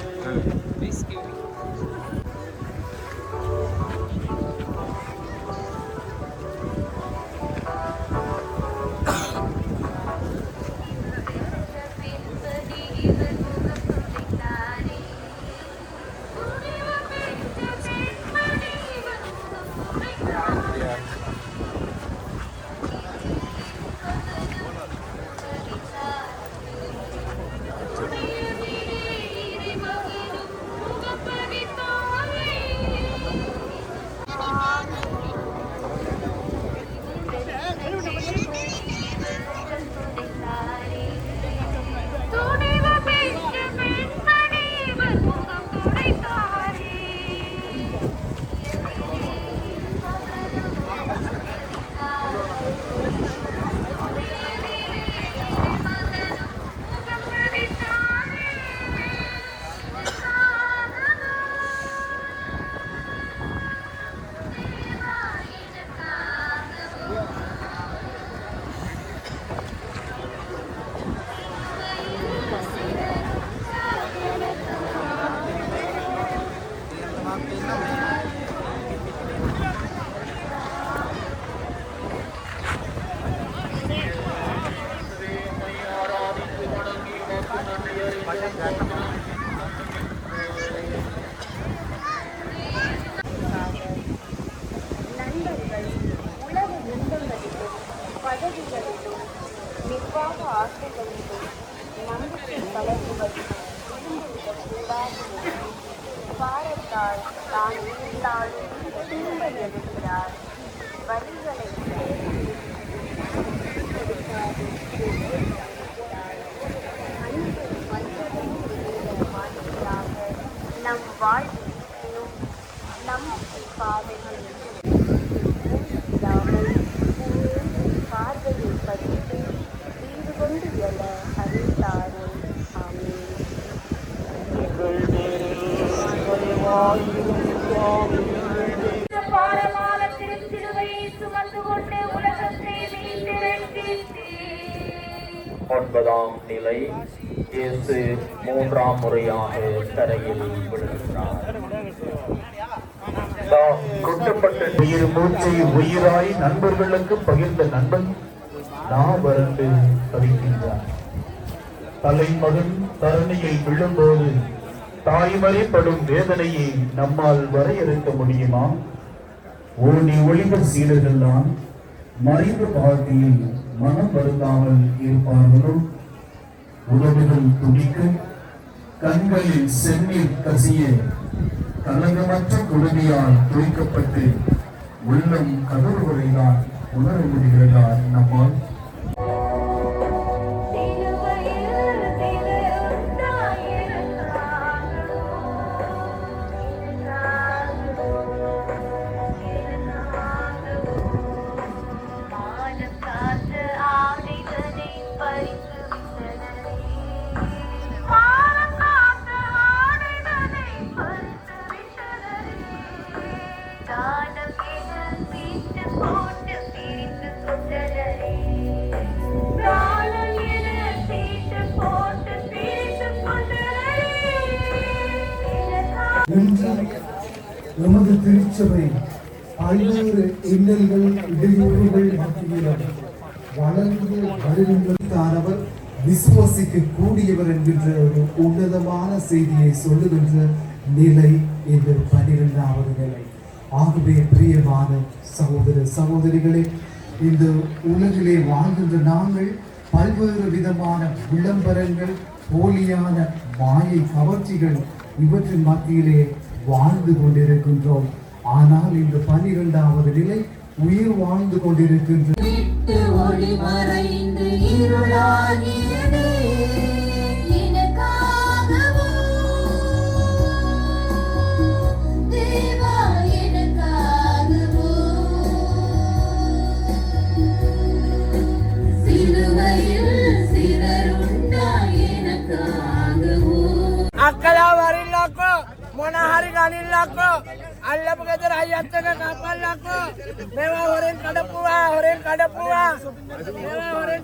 பதவிகளிலும் நிர்வாக ஆசைகளிலும் நம்பிக்கை வளர்வதில் விரும்புவிடக்கூடாது. பாரத்தால் தான் இருந்தாலும் திரும்ப எழுகிறார். வழிகளை அன்பு வந்ததும் மாதிரியாக நம் வாழ்விலும் நம்பிக்கை பாதைகளில் பார்வையை பதித்து வீடு கொண்டு என அறிந்தாரே. பாரமான திருச்சிலுவையை சுமந்து கொண்டு உலகத்தை மீட்டெடுத்தீர். 9ஆம் நிலை. இயேசு 3ஆம் முறையாக தரையில் விழுகிறார். தாம் கொட்டப்பட்ட உயிர் மூச்சை உயிராய் நண்பர்களுக்கு பகிர்ந்த நண்பன் நான் வறண்டு தவிக்கின்றார். தலைமகன் தரணியில் விழும்போது தாய்மறைப்படும் வேதனையை நம்மால் வரையறுக்க முடியுமா? ஓடி ஒளிந்த சீடர்கள் தான் மறைவு வாழ்க்கையில் மனம் வருந்தாமல் இருப்பார்களோ? உதடுகள் துடிக்க, கண்களில் செந்நீர் கசிய, கலங்கமற்ற குருதியால் துவைக்கப்பட்டு உள்ளம் கதறுவதைதான் உணர முடிகிறதா நம்மால்? நமது திருச்சபை பல்வேறு இன்னல்கள் இடையூறுகள் மத்தியிலும் வளர்ந்து வருகின்றவர் விசுவாசிக்க கூடியவர் என்கின்ற ஒரு உன்னதமான செய்தியை சொல்லுகின்ற நிலை இந்த 12வது நிலை. ஆகவே பிரியமான சகோதர சகோதரிகளே, இந்த உலகிலே வாழ்கின்ற நாங்கள் பல்வேறு விதமான விளம்பரங்கள், போலியான மாயை கவர்ச்சிகள் இவற்றின் மத்தியிலே வாழ்ந்து கொண்டிருக்கின்றோம். ஆனால் இந்த 12வது நிலை உயிர் வாழ்ந்து கொண்டிருக்கின்ற මොන හරි ගනින්නකෝ අල්ලපු ගෙදර අයියත් එක්ක කපල්ලකෝ මේවා හොරෙන් කඩපුවා මේවා හොරෙන්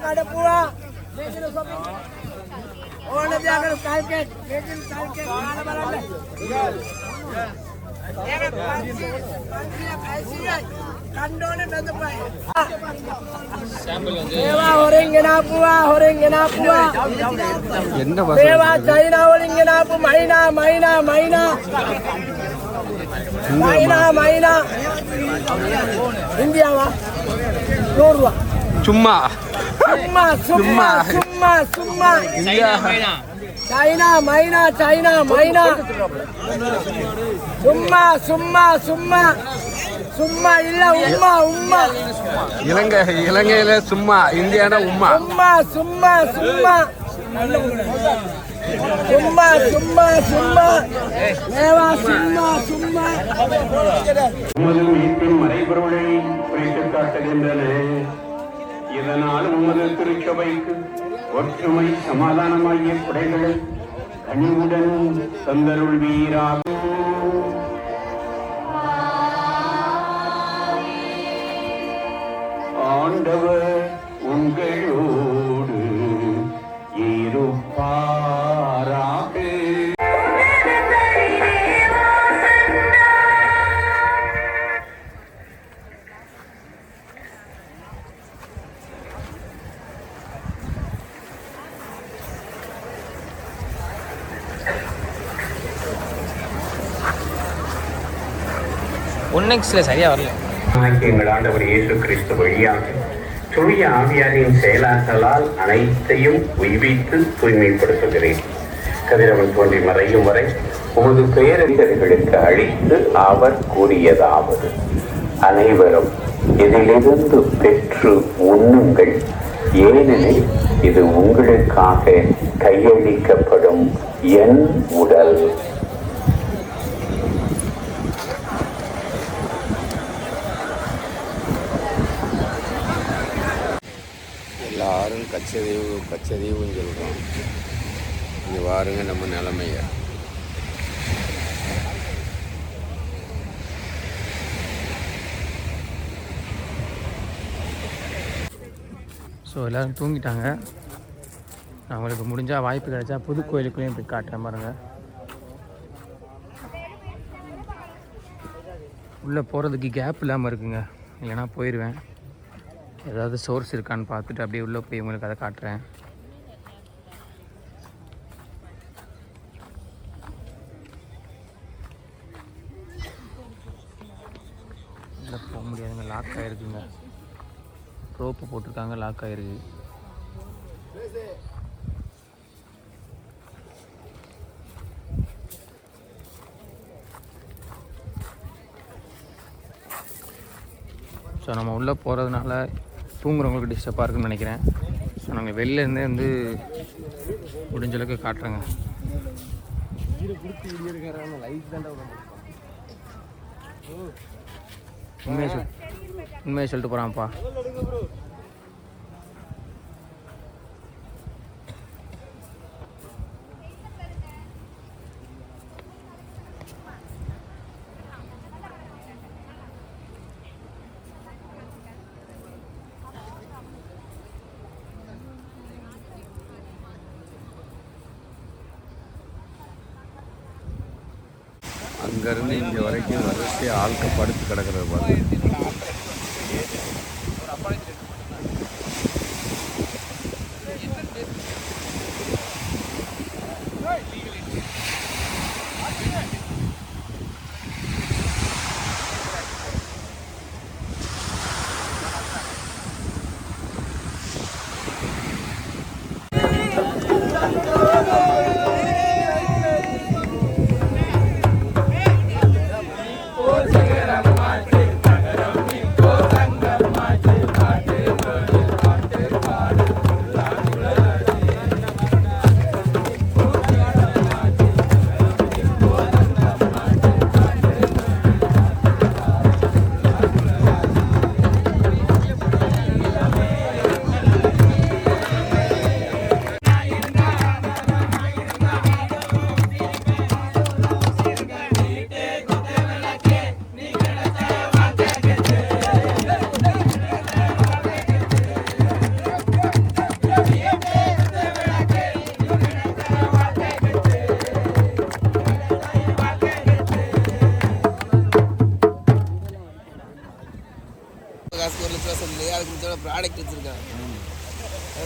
කඩපුවා ඕන දෙයකට කල්කෙට් කාලා බලන්න කණ්ඩෝනේ බඳපයි මේවා හොරෙන් ගෙනාපුවා මේවා චයිනා වලින් ගෙනාපු මයිනා ඉන්දියාව නෝරුවා சும்மா China மைனா சும்மா இல்ல உம்மா இலங்கையில சும்மா இந்தியானா உம்மா சும்மா மேவா சும்மா உமது மீட்பின் மறைபொருளை குறித்துக் காட்டுகின்றன. இதனால் உமது திருச்சபைக்கு ஒற்றுமை சமாதானமாகிய குடைகளை கனிவுடன் தந்தருள்வீராகும். ஆண்டவர் உங்களோடு இருப்பாராக. ஒன்னெக்ஸ்ல சரியா வரல. எங்கள் ஆண்டவர் இயேசு கிறிஸ்து வழியாக தூய ஆவியாரின் செயலாற்றலால் அனைத்தையும் உய்வித்து தூய்மைப்படுத்துகிறேன். கதிரவன் தோன்றி மறையும் வரை உமது பேரறிஞர்களுக்கு அளித்து அவர் கூறியதாவது: அனைவரும் இதிலிருந்து பெற்று உண்ணுங்கள், ஏனெனில் இது உங்களுக்காக கையளிக்கப்படும் என் உடல். எல்லாரும் கச்சதீவுன்னு சொல்கிறோம். இங்கே வாருங்க நம்ம நிலைமைய. ஸோ எல்லோரும் தூங்கிட்டாங்க. அவங்களுக்கு முடிஞ்சால் வாய்ப்பு கிடைச்சா புதுக்கோயிலுக்குள்ளேயும் போய் காட்டுறேன் பாருங்கள். உள்ளே போகிறதுக்கு கேப் இல்லாமல் இருக்குங்க, இல்லைனா போயிடுவேன். ஏதாவது சோர்ஸ் இருக்கான்னு பார்த்துட்டு அப்படியே உள்ளே போய் உங்களுக்கு அதை காட்டுறேன். உள்ளே போக முடியாதுங்க, லாக் ஆகிருக்குங்க. ரோப்பு போட்டிருக்காங்க, லாக் ஆகிருக்கு. ஸோ நம்ம உள்ளே போகிறதுனால தூங்குறவங்களுக்கு டிஸ்டர்பாக இருக்குன்னு நினைக்கிறேன். ஸோ நாங்கள் வெளிலேருந்தே வந்து முடிஞ்ச அளவுக்கு காட்டுறேங்க. உண்மையை சொல்லிட்டு போகிறான்ப்பா. அங்கேருந்து இங்கே வரைக்கும் வரிசையாக ஆட்கள் படுத்து கிடக்கிறது பாருங்க.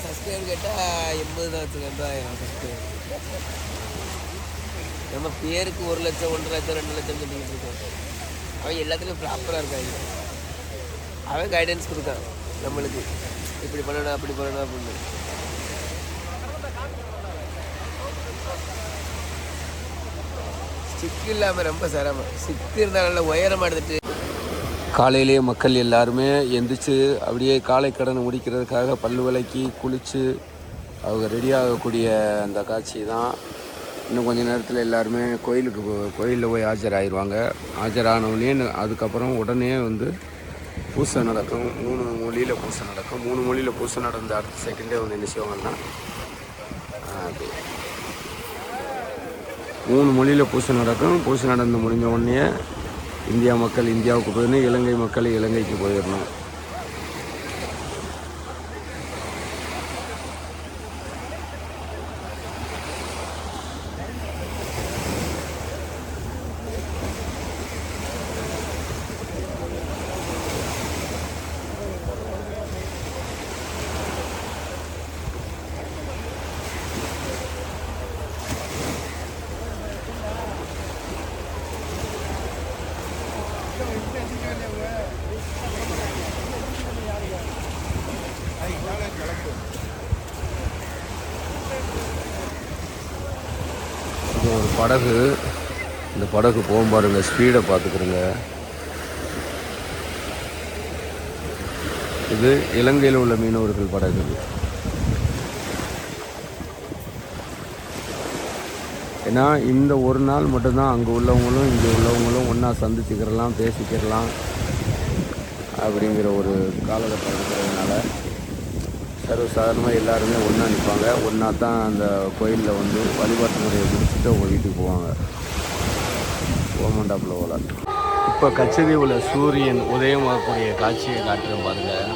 சப்ஸ்கிரைபர் கேட்டால் 80,000 சப்ஸ்கிரைபர். நம்ம பேருக்கு 1 லட்சம் 1.5 லட்சம் 2 லட்சம் சொல்லிக்கிட்டு இருக்கோம். அவன் எல்லாத்துலேயும் ப்ராப்பராக இருக்காங்க. அவன் கைடன்ஸ் கொடுக்கான் நம்மளுக்கு, இப்படி பண்ணணும் அப்படி பண்ணணும் அப்படின்னு. ஸ்டிக் இல்லாமல் ரொம்ப சிரமம். ஸ்டிக் இருந்தால் நல்லா உயரமாக எடுத்துட்டு காலையிலேயே மக்கள் எல்லாருமே எந்திரிச்சு அப்படியே காலை கடனை முடிக்கிறதுக்காக பல்லு விளக்கி குளித்து அவங்க ரெடி ஆகக்கூடிய அந்த காட்சி தான். இன்னும் கொஞ்சம் நேரத்தில் எல்லாருமே கோயிலில் போய் ஆஜராகிடுவாங்க. ஆஜரானவுடனே அதுக்கப்புறம் உடனே வந்து பூசை நடக்கும். 3 மொழியில் பூசை நடக்கும். 3 மொழியில் பூசை நடந்த அடுத்த செகண்டே வந்து என்ன செய்வாங்கன்னா 3 மொழியில் பூசை நடக்கும். பூசை நடந்து முடிஞ்ச உடனே இந்தியா மக்கள் இந்தியாவுக்கு போயிடணும், இலங்கை மக்கள் இலங்கைக்கு போயிடணும். இது ஒரு படகு. இந்த படகு போகும் பாருங்க, ஸ்பீடை பார்த்துக்கிறோங்க. இது இலங்கையில் உள்ள மீனவர்கள் படகு. ஏன்னா இந்த ஒரு நாள் மட்டும்தான் அங்கே உள்ளவங்களும் இங்கே உள்ளவங்களும் ஒன்றா சந்திச்சுக்கிறலாம், பேசிக்கிறலாம் அப்படிங்கிற ஒரு காலகட்டம் இருக்கிறதுனால சர்வசாதாரணமாக எல்லாருமே ஒன்றா நிற்பாங்க. ஒன்றா தான் அந்த கோயிலில் வந்து வழிபாட்டு முறையை முடிச்சுட்டு அவங்க வீட்டுக்கு போவாங்க. ஓமண்டாப்பில் போல. இப்போ கச்சதீவில் சூரியன் உதயமாகக்கூடிய காட்சியை காட்டுறேன் பாருங்கள்.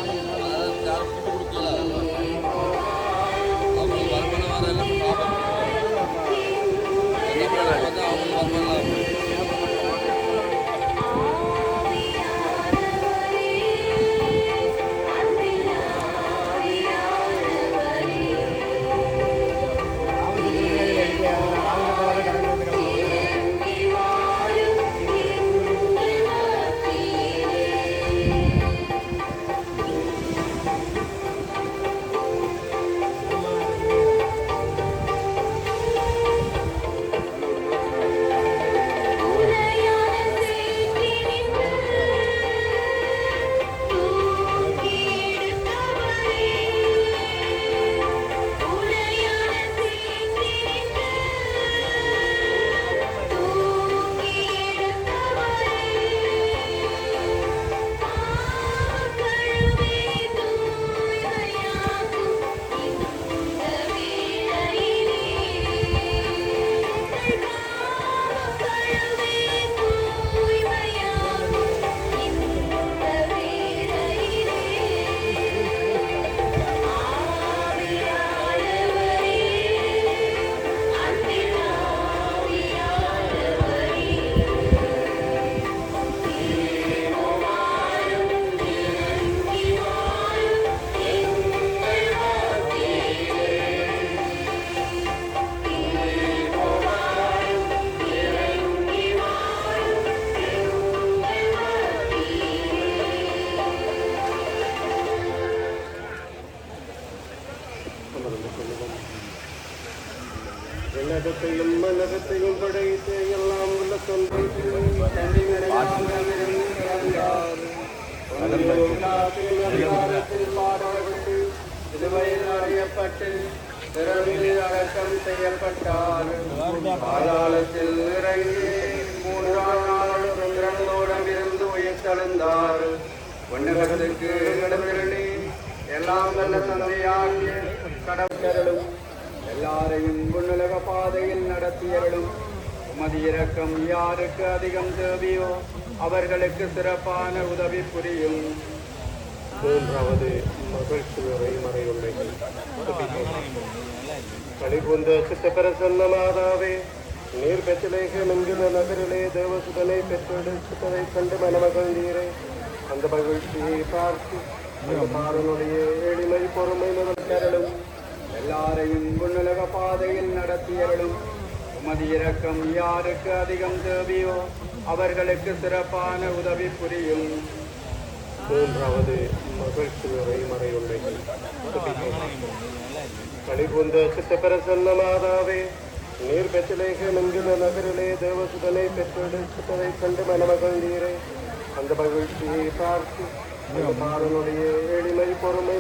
உலகத்தையும் மனகத்தையும் படைத்து எல்லாம் உள்ள அறியப்பட்டு பிறவில் அடக்கம் செய்யப்பட்டார். பாதாளத்தில் இறங்கி 3ஆம் நாள் இருந்து உயிர்த்தெழுந்தார். உன்னகத்துக்கு கடவுளி எல்லாம் வல்ல தந்தையாகிய கடவுளும் எல்லாரையும் உன்னுலக பாதையில் நடத்தியருளும். உமது இரக்கம் யாருக்கு அதிகம் தேவையோ அவர்களுக்கு சிறப்பான உதவி புரியும். 3வது மகிழ்ச்சி மறையுள்ளைகள் கழிவுந்த சித்தப்பெற சொன்ன மாதாவே, நீர் பெற்றலேகம் என்கிற நகரிலே தேவசுதனை பெற்றெடுத்ததை கண்டு மனமகிழ்ந்தீரே. அந்த மகிழ்ச்சியை பார்த்து பாருடைய எளிமை பொறுமை முதற்கரலும் எல்லாரையும் உன்னுலக பாதையில் நடத்தியவர்களும் உமது இரக்கம் யாருக்கு அதிகம் தேவையோ அவர்களுக்கு சிறப்பான உதவி புரியும். மூன்றாவது மகிழ்ச்சி மறையுள்ளைகள் கழிவுந்த சித்தப்பெற சொன்ன மாதாவே, நீர் பெற்றலேகம் என்கிற நகரிலே தேவசுதனை பெற்றெடுத்ததை கண்டு மனமகள் நீரே. அந்த மகிழ்ச்சியை பார்த்து பாரனுடைய எளிமை பொறுமை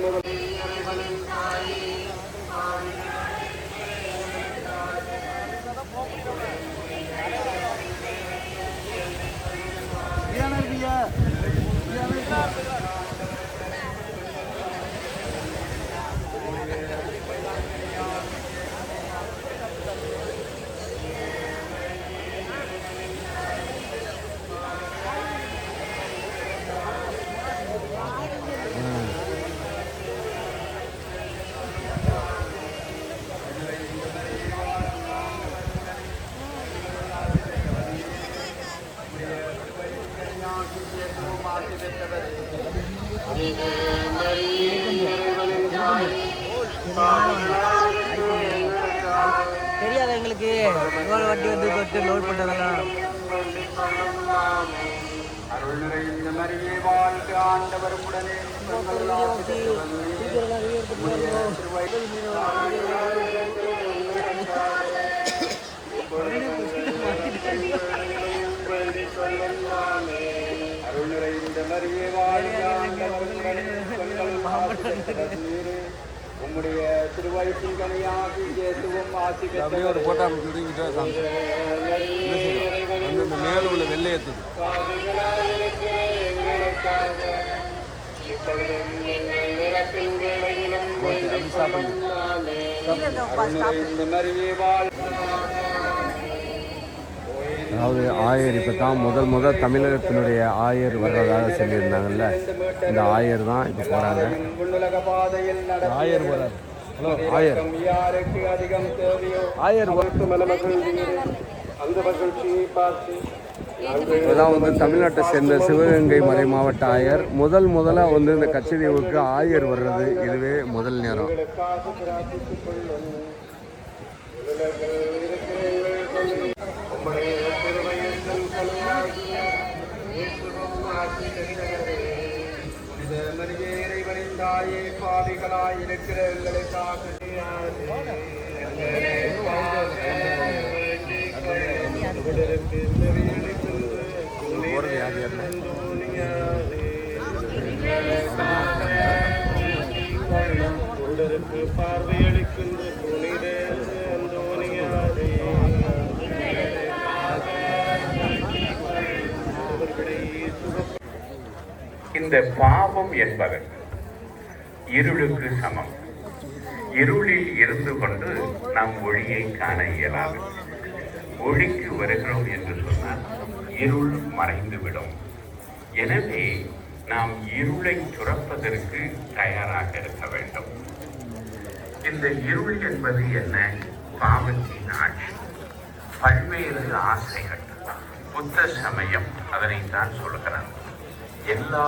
தெரியாது எங்களுக்கு இவ்வளோ வட்டி வந்து கொட்டு லோட் பண்ணுறதெல்லாம். அருள் நிறைந்த மரியே வாழ்க, ஆண்டவர் உடனே அருள் நிறைந்த மரியே வாழ்க, ஆண்டவர் உம்முடைய திருவயிற்றின் கனியாகி இயேசுவும் ஆசி பெற்றவர். மேல உள்ள வெள்ளையத்து அதாவது ஆயர் இப்போ தான் முதல் தமிழகத்தினுடைய ஆயர் வர்றதாக சொல்லியிருந்தாங்கல்ல, இந்த ஆயர் தான் இப்போ போகிறாங்க. ஆயர் போகிறார். ஹலோ ஆயர் ஆயர் அந்த மகிழ்ச்சியை பார்த்து இப்போதான் வந்து தமிழ்நாட்டை சேர்ந்த சிவகங்கை மறை மாவட்ட ஆயர் முதலாக வந்து இந்த கச்சதீவுக்கு ஆயர் வர்றது இதுவே முதல் நேரம். பாவிகளாய் இருக்கிற எங்களுக்காக பார்வையளிக்கின்ற புனித அந்தோனியாரே, இந்த பாவம் என்பது இருளுக்கு சமம். இருளில் இருந்து கொண்டு நாம் ஒளியை காண இயலாது. ஒளிக்கு வருகிறோம் என்று சொன்னால் இருள் மறைந்துவிடும். எனவே நாம் இருளை துறப்பதற்கு தயாராக இருக்க வேண்டும். இந்த இருள் என்பது என்ன? பாவத்தின் ஆட்சி, பல்வேறு ஆசைகள். புத்த சமயம் அதனைத்தான் சொல்கிறார். எல்லா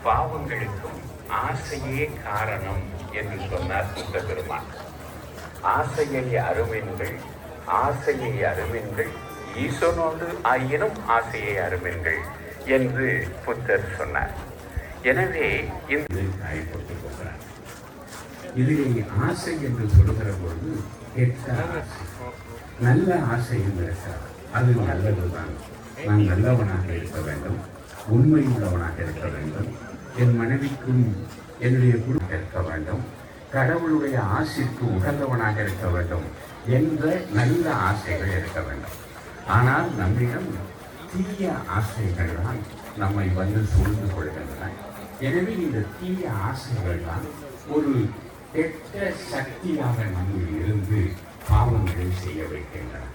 பாவங்களுக்கும் ஆசையே காரணம் என்று சொன்னார் புத்த பெருமான். ஆசையை அருமென்கள், ஆசையை அருமென்கள், ஈசனோடு ஆயினும் ஆசையை அருமென்கள் என்று புத்தர் சொன்னார். எனவே இந்த காயப்பட்டுக் கொள்கிறார். இதிலே ஆசை என்று சொல்லுகிற பொழுது கெட்ட ஆசை, நல்ல ஆசையும் இருக்கிறார். அது நல்லதுதான். நான் நல்லவனாக இருக்க வேண்டும், உண்மை உள்ளவனாக இருக்க வேண்டும், என் மனைவிக்கும் என்னுடைய குடும்பம் இருக்க வேண்டும், கடவுளுடைய ஆசைக்கு உகந்தவனாக இருக்க வேண்டும் என்ற நல்ல ஆசைகள் இருக்க வேண்டும். ஆனால் நம்மிடம் தீய ஆசைகள் தான் நம்மை வந்து சூழ்ந்து கொள்கின்றன. எனவே இந்த தீய ஆசைகள் தான் ஒரு கெட்ட சக்தியாக நம்மில் இருந்து பாவங்களை செய்ய வைக்கின்றன.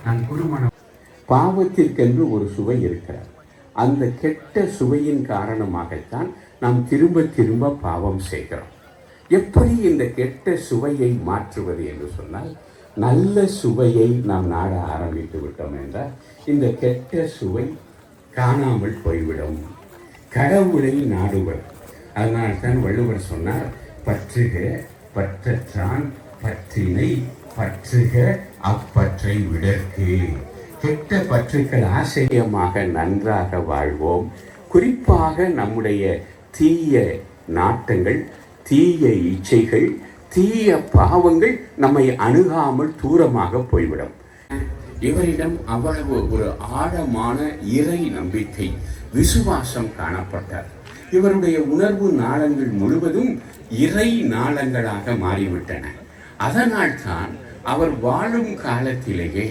நான் குருமணம் பாவத்திற்கென்று ஒரு சுவை இருக்கிறார். அந்த கெட்ட சுவையின் காரணமாகத்தான் நாம் திரும்ப திரும்ப பாவம் செய்கிறோம். எப்படி இந்த கெட்ட சுவையை மாற்றுவது என்று சொன்னால், நல்ல சுவையை நாம் நாட ஆரம்பித்து விட்டோம் என்றால் இந்த கெட்ட சுவை காணாமல் போய்விடும். கடவுளை நாடுவது, அதனால்தான் வள்ளுவர் சொன்னார், பற்றுக பற்றற்றான் பற்றினை பற்றுக அப்பற்றை விடற்கு. கெட்ட பற்றுக்கள் ஆசிரியமாக நன்றாக வாழ்வோம். குறிப்பாக நம்முடைய தீய நாட்டங்கள், தீய இச்சைகள், தீய பாவங்கள் நம்மை அணுகாமல் தூரமாக போய்விடும். இவரிடம் அவ்வளவு ஒரு ஆழமான இறை நம்பிக்கை, விசுவாசம் காணப்பட்டார். இவருடைய உணர்வு நாளங்கள் முழுவதும் இறை நாளங்களாக மாறிவிட்டன. அதனால்தான் அவர் வாழும் காலத்திலேயே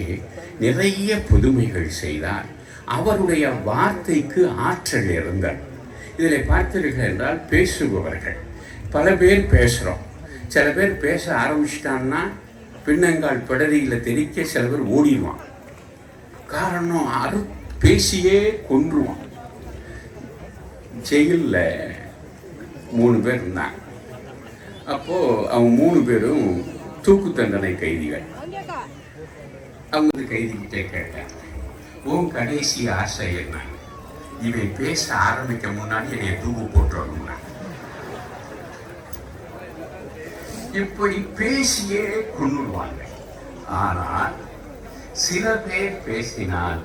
நிறைய புதுமைகள் செய்தார். அவருடைய வார்த்தைக்கு ஆற்றல் இருந்தார். இதில் பார்த்தீர்கள் என்றால், பேசுபவர்கள் பல பேர் பேசுகிறோம். சில பேர் பேச ஆரம்பிச்சிட்டான்னா பின்னங்கால் பிடரியில் தெரிக்க சில பேர் ஓடிடுவான். காரணம், பேசியே கொன்றுவான். ஜெயிலில் 3 பேர் இருந்தாங்க. அப்போது அவங்க 3 பேரும் தூக்கு தண்டனை கைதிகள். அவங்க கைதிக்கிட்டே கேட்டாங்க, உன் கடைசி ஆசை என்ன? இவன் பேச ஆரம்பிக்க முன்னாடி என்னை தூக்கு போட்டுறணும்னா. இப்படி பேசியே கொண்டுடுவாங்க. ஆனால் சில பேர் பேசினால்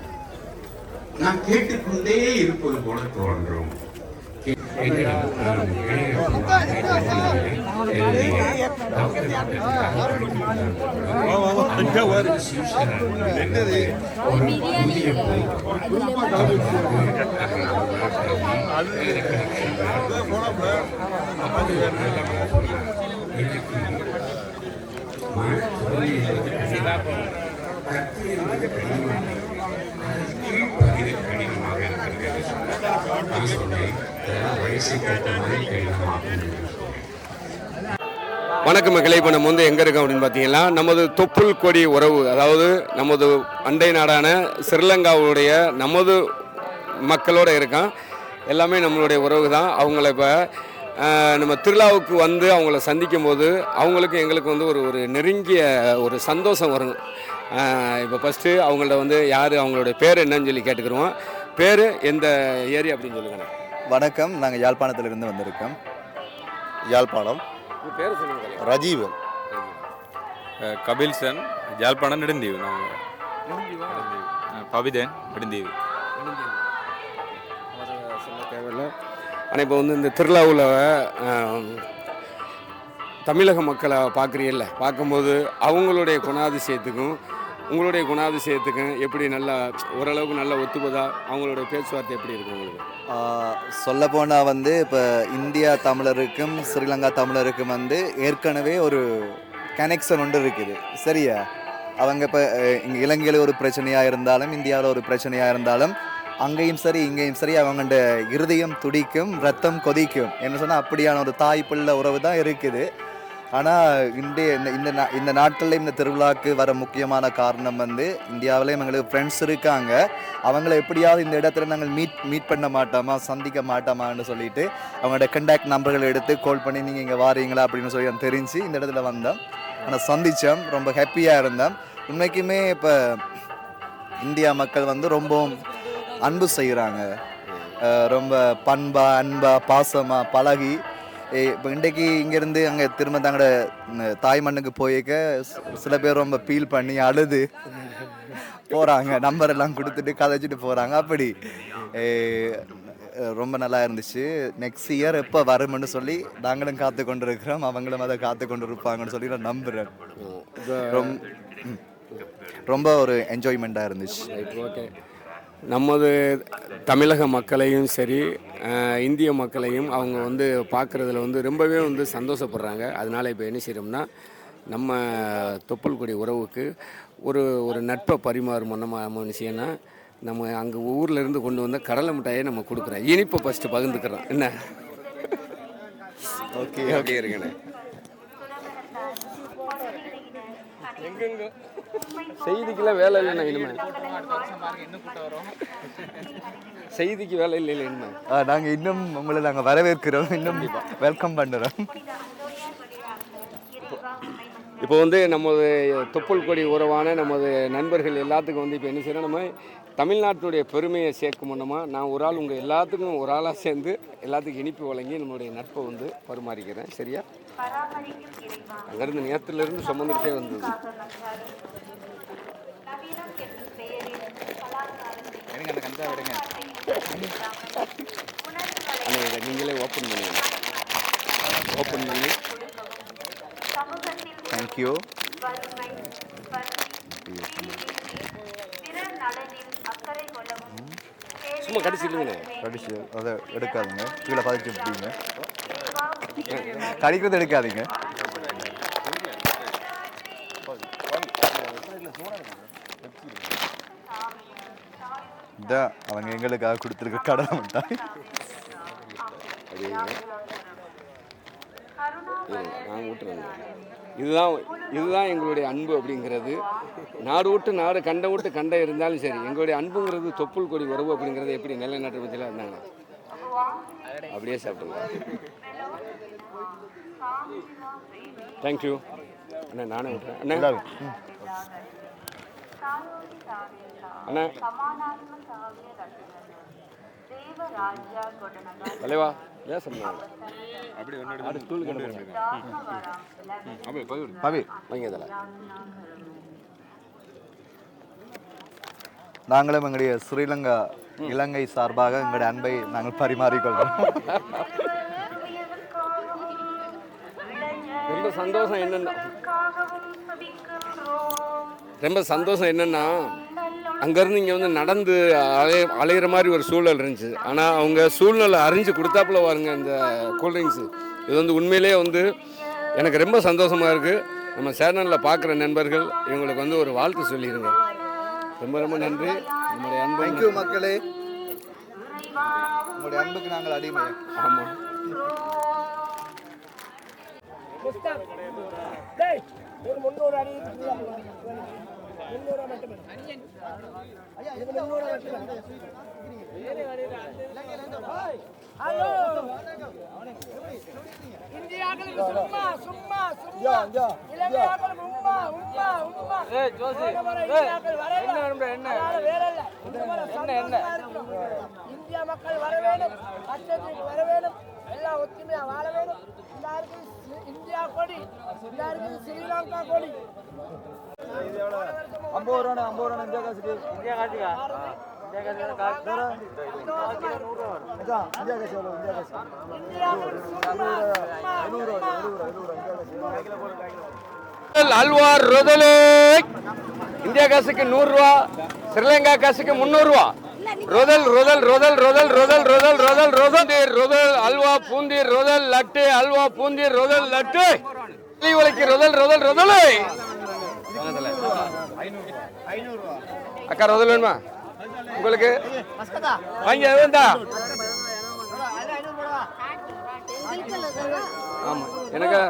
நான் கேட்டுக்கொண்டே இருப்பது போல தோன்றும். வணக்கம் மக்களை. இப்போ நம்ம வந்து எங்கே இருக்கோம் அப்படின்னு பார்த்தீங்கன்னா, நமது தொப்புள் கொடி உறவு, அதாவது நமது அண்டை நாடான ஸ்ரீலங்காவுடைய நமது மக்களோடு இருக்கோம். எல்லாமே நம்மளுடைய உறவு தான். அவங்கள இப்போ நம்ம திருவிழாவுக்கு வந்து அவங்கள சந்திக்கும் போது அவங்களுக்கு எங்களுக்கு வந்து ஒரு நெருங்கிய ஒரு சந்தோஷம் வரும். இப்போ ஃபஸ்ட்டு அவங்கள்ட்ட வந்து யார், அவங்களுடைய பேர் என்னன்னு சொல்லி கேட்டுக்கிறோம். பேர், எந்த ஏரியா அப்படின்னு சொல்லுங்கண்ணா. வணக்கம், நாங்கள் யாழ்ப்பாணத்திலிருந்து வந்திருக்கோம். யாழ்ப்பாணம். பேர் சொல்லுங்க. ரஜீவன். கபில்சன், யாழ்ப்பாணம் நெடுந்தீவு. நாங்கள் பவிதன், நெடுந்தீவு. சொல்ல தேவையில்லை. ஆனால் இப்போ வந்து இந்த திருவிழாவில் தமிழக மக்களை பார்க்குறீல்ல, பார்க்கும்போது அவங்களுடைய குணாதிசயத்துக்கும் உங்களுடைய குணாதிசயத்துக்கும் எப்படி நல்லா ஓரளவுக்கு நல்லா ஒத்துப்பதா? அவங்களுடைய பேச்சுவார்த்தை எப்படி இருக்கு உங்களுக்கு? சொல்லப்போனால் வந்து இப்போ இந்தியா தமிழருக்கும் ஸ்ரீலங்கா தமிழருக்கும் வந்து ஏற்கனவே ஒரு கனெக்ஷன் ஒன்று இருக்குது. சரியா? அவங்க இப்போ இங்கே இலங்கையில் ஒரு பிரச்சனையாக இருந்தாலும், இந்தியாவில் ஒரு பிரச்சனையாக இருந்தாலும், அங்கேயும் சரி இங்கேயும் சரி அவங்கள்ட இருதயம் துடிக்கும், ரத்தம் கொதிக்கும். என்ன சொன்னால் அப்படியான ஒரு தாய் பிள்ளை உறவு தான் இருக்குது. ஆனால் இந்த நாட்களில் இந்த திருவிழாவுக்கு வர முக்கியமான காரணம் வந்து, இந்தியாவிலேயும் எங்களுக்கு ஃப்ரெண்ட்ஸ் இருக்காங்க. அவங்கள எப்படியாவது இந்த இடத்துல நாங்கள் மீட் பண்ண மாட்டோமா, சந்திக்க மாட்டோமான்னு சொல்லிட்டு அவங்களோட கண்டாக்ட் நம்பர்கள் எடுத்து கால் பண்ணி நீங்கள் இங்கே வாரீங்களா அப்படின்னு சொல்லி தெரிஞ்சு இந்த இடத்துல வந்தோம். ஆனால் சந்தித்தோம், ரொம்ப ஹாப்பியாக இருந்தோம். உண்மைக்குமே இப்போ இந்தியா மக்கள் வந்து ரொம்பவும் அன்பு செய்கிறாங்க. ரொம்ப அன்பாக பாசமாக பழகி இப்போ இன்றைக்கு இங்கேருந்து அங்கே திரும்ப தங்களோட தாய் மண்ணுக்கு போயிருக்க சில பேர் ரொம்ப ஃபீல் பண்ணி அழுது போகிறாங்க. நம்பர் எல்லாம் கொடுத்துட்டு கதைச்சிட்டு போகிறாங்க. அப்படி ரொம்ப நல்லா இருந்துச்சு. நெக்ஸ்ட் இயர் எப்போ வரும்னு சொல்லி நாங்களும் காத்து கொண்டு இருக்கிறோம், அவங்களும் அதை காத்து கொண்டு இருப்பாங்கன்னு சொல்லி நான் நம்புகிறேன். ரொம்ப ஒரு என்ஜாய்மெண்ட்டாக இருந்துச்சு. ஓகே, நமது தமிழக மக்களையும் சரி இந்திய மக்களையும் அவங்க வந்து பார்க்குறதுல வந்து ரொம்பவே வந்து சந்தோஷப்படுறாங்க. அதனால் இப்போ என்ன செய்கிறோம்னா, நம்ம தொப்புள் கொடி உறவுக்கு ஒரு நட்பை பரிமாறும் நம்ம விஷயம்னா, நம்ம அங்கே ஊரில் இருந்து கொண்டு வந்த கடலை மிட்டாயை நம்ம கொடுக்குறோம். இனிப்பை ஃபஸ்ட்டு பகிர்ந்துக்கிறோம். என்ன? ஓகே ஓகே இருக்கண்ணே. எங்கெங்க செய்திக்கெல்லாம் வேலை இல்லைண்ணா. இனிமே செய்திக்கு வேலை இல்லை இனிமே. நாங்கள் இன்னும் உங்களை நாங்கள் வரவேற்கிறோம், இன்னும் வெல்கம் பண்ணுறோம். இப்போ வந்து நமது தொப்புள் கொடி உறவான நமது நண்பர்கள் எல்லாத்துக்கும் வந்து இப்போ என்ன செய்யணும், நம்ம தமிழ்நாட்டினுடைய பெருமையை சேர்க்கும் முன்னமாக நான் ஒரு ஆள் உங்கள் எல்லாத்துக்கும் ஒரு ஆளாக சேர்ந்து எல்லாத்துக்கும் இனிப்பு வழங்கி நம்மளுடைய நட்பை வந்து பரிமாறிக்கிறேன். சரியா? அங்கேருந்து நேரத்துலேருந்து சுமந்துக்கிட்டே வந்தது. இதை நீங்களே ஓப்பன் பண்ணுங்க. ஓப்பன் பண்ணி தேங்க்யூ. சும்மா கடிச்சிருங்க. கடிச்சு அதை எடுக்காதீங்க, கீழே பதிச்சு விட்டீங்க. கடிக்கிறது எடுக்காதீங்க. இதான் அவங்க எங்களுக்காக கொடுத்துருக்க கடலை மிட்டாய். நான் ஊட்டுறேங்க. இதுதான் எங்களுடைய அன்பு அப்படிங்கிறது. நாடு விட்டு நாடு, கண்டை விட்டு கண்டை இருந்தாலும் சரி, எங்களுடைய அன்புங்கிறது தொப்புள் கொடி உறவு அப்படிங்கிறது எப்படி நிலைநாட்டு பற்றிலாம் இருந்தாங்க. அப்படியே சாப்பிடுங்க. தேங்க்யூ அண்ணா. நானே விட்டுறேன் அண்ணா. அண்ணா தலைவா ஏன் சொன்னாங்க அப்படி ஒன்று தூள் வாங்கியதில்லை. நாங்களும் எங்களுடைய ஸ்ரீலங்கா இலங்கை சார்பாக எங்களுடைய அன்பை நாங்கள் பரிமாறிக்கொள்கிறோம். ரொம்ப சந்தோஷம் என்னன்னா அங்கேருந்து இங்கே வந்து நடந்து அலையிற மாதிரி ஒரு சூழல் இருந்துச்சு. ஆனால் அவங்க சூழ்நிலை அறிஞ்சு கொடுத்தாப்புல பாருங்க இந்த கூல்ட்ரிங்க்ஸு. இது வந்து உண்மையிலே வந்து எனக்கு ரொம்ப சந்தோஷமாக இருக்குது. நம்ம சேனலில் பார்க்குற நண்பர்கள் இவங்களுக்கு வந்து ஒரு வாழ்த்து சொல்லிடுங்க. ரொம்ப ரொம்ப நன்றி. நம்முடைய அன்பு. தேங்க்யூ மக்களே, உங்களுடைய அன்புக்கு நாங்கள் அடிமை. ஆமாம். இந்தியா மக்கள் வர வேண்டும், கஷ்டத்துக்கு வர வேண்டும், எல்லாம் ஒத்துமையா வாழ வேண்டும். எல்லாருக்கும் இந்தியா கொடி, எல்லாருக்கும் ஸ்ரீலங்கா கொடி. 50 ரூபா இந்தியா காசுக்கு. இந்தியா காசுக்கா? அல்வா ரொதலே இந்தியா காசுக்கு 100 ரூபா, ஸ்ரீலங்கா காசுக்கு 300 ரூபா. ரொதல் ரொதல் ரொதல் ரொதல் ரொதல் ரொதல் ரொதல் ரொதல் ரொதல் அல்வா பூந்தி ரொதல் லட்டு அல்வா பூந்தி ரொதல் லட்டு உலைக்கு ரொதல் ரொதல் ரொதலே. அக்கா ரொதல் வேணுமா உங்களுக்கு? வாங்கி வேண்டா. ஆமா எனக்கு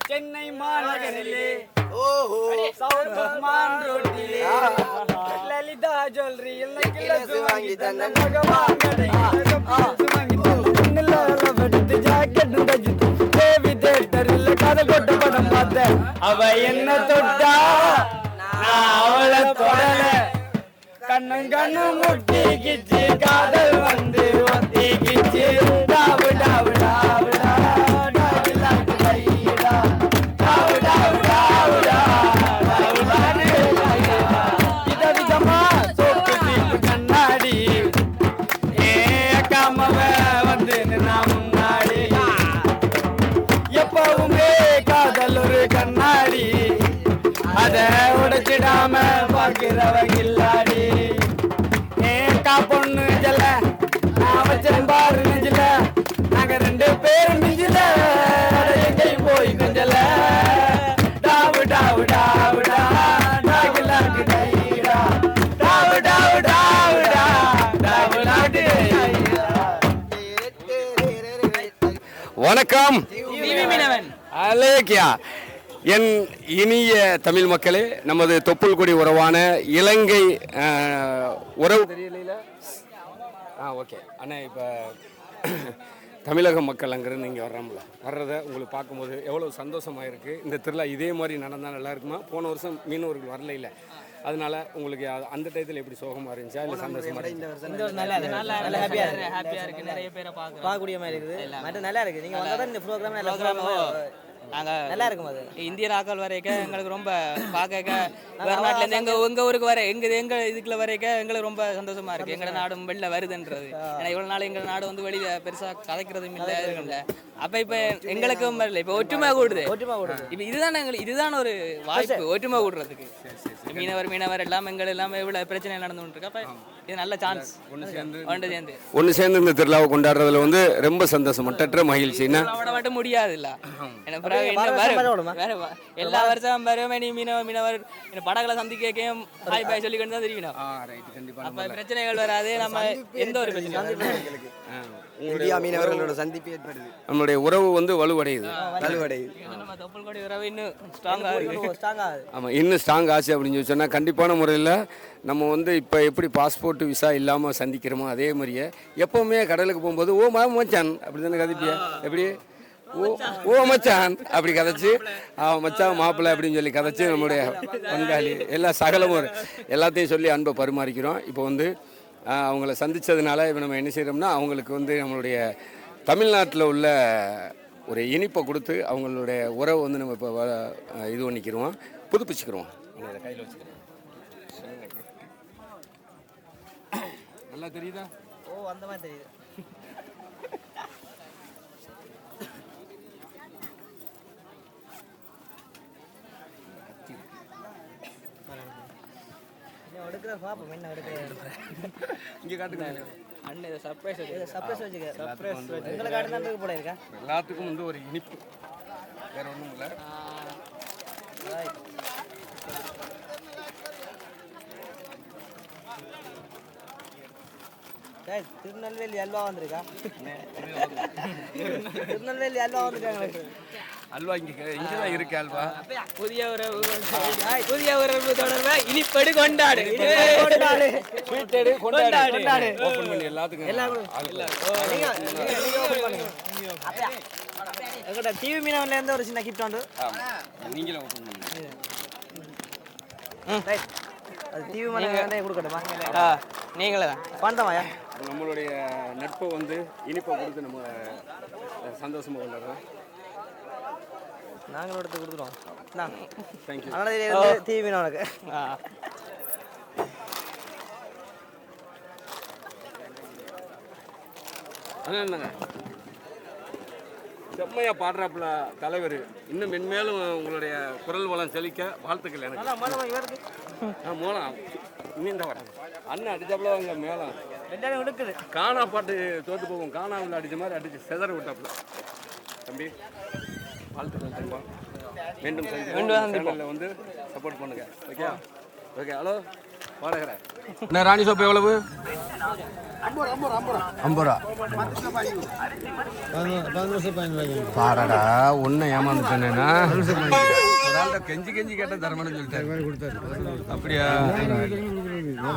சென்னை மாநகரிலே சவுத் ரோட்டிலே லலிதா ஜுவல்லரி எல்லாம் வாங்கி தந்த மகவாங்கடை ஜாக்கெட் தஜித்து தேவி தேட்டரில் கதை கொட்ட படம் பார்த்தேன். அவ என்ன தொட்டா நான் அவளை தொடல, கண்ணு கண்ணு முட்டிக்கிச்சு காதல் வந்து ஒத்திக்கிச்சு. டாவு டாவு டாவு டாவு டாவு டாவு கேட்கிறவங்க இல்லாடி ஏக்கா பொண்ணு நெஞ்சல நான் வச்சேன் பாரு நெஞ்சல நாங்க 2 பேரும் நெஞ்சல எங்கேயும் போய் கொஞ்சல டாவு டாவு டாவுடா டாகு லாட்டு டைடா டாவு டாவு டாவுடா டாவு லாட்டு வணக்கம் அலேக்கியா. என் இனிய தமிழ் மக்களே, நமது தொப்புள் கொடி உறவான இலங்கை உறவு தெரியல. ஓகே அண்ணா, இப்போ தமிழக மக்கள் அங்கேருந்து இங்கே வர்றதை உங்களுக்கு பார்க்கும்போது எவ்வளோ சந்தோஷமாக இருக்குது. இந்த திருவிழா இதே மாதிரி நடந்தால் நல்லா இருக்குமா? போன வருஷம் மீனவர்கள் வரல இல்லை, அதனால உங்களுக்கு அந்த டயத்தில் எப்படி சோகமாக இருந்துச்சா இல்லை சந்தோஷமாக இருந்துச்சு? நல்லா ஹாப்பியாக இருக்குது. நிறைய பேரை பார்க்கக்கூடிய மாதிரி இருக்குது. மட்டும் நல்லா இருக்குது. நீங்கள் வந்தால் தான் இந்த ப்ரோக்ராம் நாங்கள் நல்லா இருக்கும். அது இந்தியன் ஆக்கள் வரைக்க எங்களுக்கு ரொம்ப பார்க்க வேறு நாட்டிலேருந்து எங்கள் ஊருக்கு வர எங்கள் இதுக்குள்ள வரைக்க எங்களுக்கு ரொம்ப சந்தோஷமாக இருக்குது. எங்களோட நாடும் வெளில வருதுன்றது. ஏன்னா இவ்வளோ நாள் எங்கள் நாடு வந்து வெளியில் பெருசாக கதைக்கிறதும் இல்லை இருக்குல்ல. அப்போ இப்போ எங்களுக்கும் வரல, இப்போ ஒற்றுமை கூடுது. இப்போ இதுதான் ஒரு வாய்ப்பு ஒற்றுமை கூடுறதுக்கு. மீனவர் எல்லாம் எங்கள் எல்லாமே இவ்வளோ பிரச்சனை நடந்துகிட்டு இருக்கு. அப்போ இது நல்ல சான்ஸ். ஒன்று சேர்ந்து இந்த திருவிழாவை கொண்டாடுறதுல வந்து ரொம்ப சந்தோஷம், மட்டற்ற மகிழ்ச்சி. மட்டும் முடியாது இல்லை, எல்லா வருஷம் வருமே மீனவர் படங்களை சந்திக்க ஹாய் பாய் சொல்லிக்கிட்டு தான் தெரியணும். அப்ப பிரச்சனைகள் வராது. நம்ம எந்த ஒரு பிரச்சனையும் இந்தியா மீனவர்களோட சந்திப்பு ஏற்படுது. நம்மளுடைய உறவு வந்து வலுவடையுது. நம்ம தொப்புள் கொடி உறவு இன்னும் ஸ்ட்ராங் ஆகுது. ஆமாம், இன்னும் ஸ்ட்ராங் ஆச்சு அப்படின்னு சொல்லி சொன்னால் கண்டிப்பான முறையில் நம்ம வந்து இப்போ எப்படி பாஸ்போர்ட் விசா இல்லாமல் சந்திக்கிறோமோ அதே மாதிரியே எப்போவுமே கடலுக்கு போகும்போது ஓ மச்சான் அப்படி தானே கதைப்பியா, எப்படி ஓ மச்சான் அப்படி கதைச்சு மச்சான் மாப்பிள்ளை அப்படின்னு சொல்லி கதைச்சு நம்மளுடைய பங்காளி எல்லா சகலமும் எல்லாத்தையும் சொல்லி அன்பை பரிமாறிக்கிறோம். இப்போ வந்து அவங்கள சந்தித்ததுனால இப்போ நம்ம என்ன செய்கிறோம்னா அவங்களுக்கு வந்து நம்மளுடைய தமிழ்நாட்டில் உள்ள ஒரு இனிப்பை கொடுத்து அவங்களுடைய உறவை வந்து நம்ம இப்போ இது பண்ணிக்கிறோம், புதுப்பிச்சுக்கிறோம். கையில் வச்சுக்கிறோம். நல்லா தெரியுதா? ஓ அந்த மாதிரி தெரியுது. இங்கே காட்டுங்க அண்ணன் சர்ப்ரைஸ் உங்களை காட்டுறதுக்கு போல இருக்கா? எல்லாத்துக்கும் வந்து ஒரு இனிப்பு, வேற ஒன்றும் இல்லை. திருநெல்வேலி அல்வா வந்திருக்கா? திருநெல்வேலி அல்வா வந்திருக்காங்க. அல்வா இங்கே தான் இருக்கு. அல்வா புதிய உறவு தொடர்பா இனிப்படு கொண்டாடு ஓபன் பண்ணி எல்லாத்துக்கும் எங்கட டிவி மீனவன்ல இருந்து ஒரு சின்ன கிஃப்ட் உண்டு. நீங்களே ஓபன் பண்ணுங்க. அது டிவி மீனவன்ல கொடுக்கட்டுமா? நீங்களே தான் பண்ணமாயா? நம்மளுடைய நட்பை வந்து இனிப்பை கொடுத்து நம்ம சந்தோஷமா கொண்டாடுறோம். நாங்களும் எடுத்து கொடுத்துருவோம். தேங்க்யூ. அதனால டிவி மீனவனுக்கு என்னங்க செம்மையா பாடுறாப்புல தலைவர். இன்னும் மென்மேலும் உங்களுடைய குரல் வளம் செழிக்க வாழ்த்துக்கள். எனக்கு மூலம் இன்னும் இந்த வரேன் அண்ணன் அடிச்சாப்புல அங்கே மேலம் காணா பாட்டு தோற்று போகும், காணாவில் அடித்த மாதிரி அடிச்சு செதற விட்டாப்புல. தம்பி வாழ்த்துக்கள் தம்பா. மீண்டும் சேனலில் வந்து சப்போர்ட் பண்ணுங்க. Okay okay. ஹலோ பாடகரே, என்ன ராணி சோப்பு எவ்வளவு? 50 ரூபா. பாடடா ஒன்றை ஏமாந்துட்டேன்னா கெஞ்சி கேட்ட தரமானு சொல்லிட்டாரு. அப்படியா?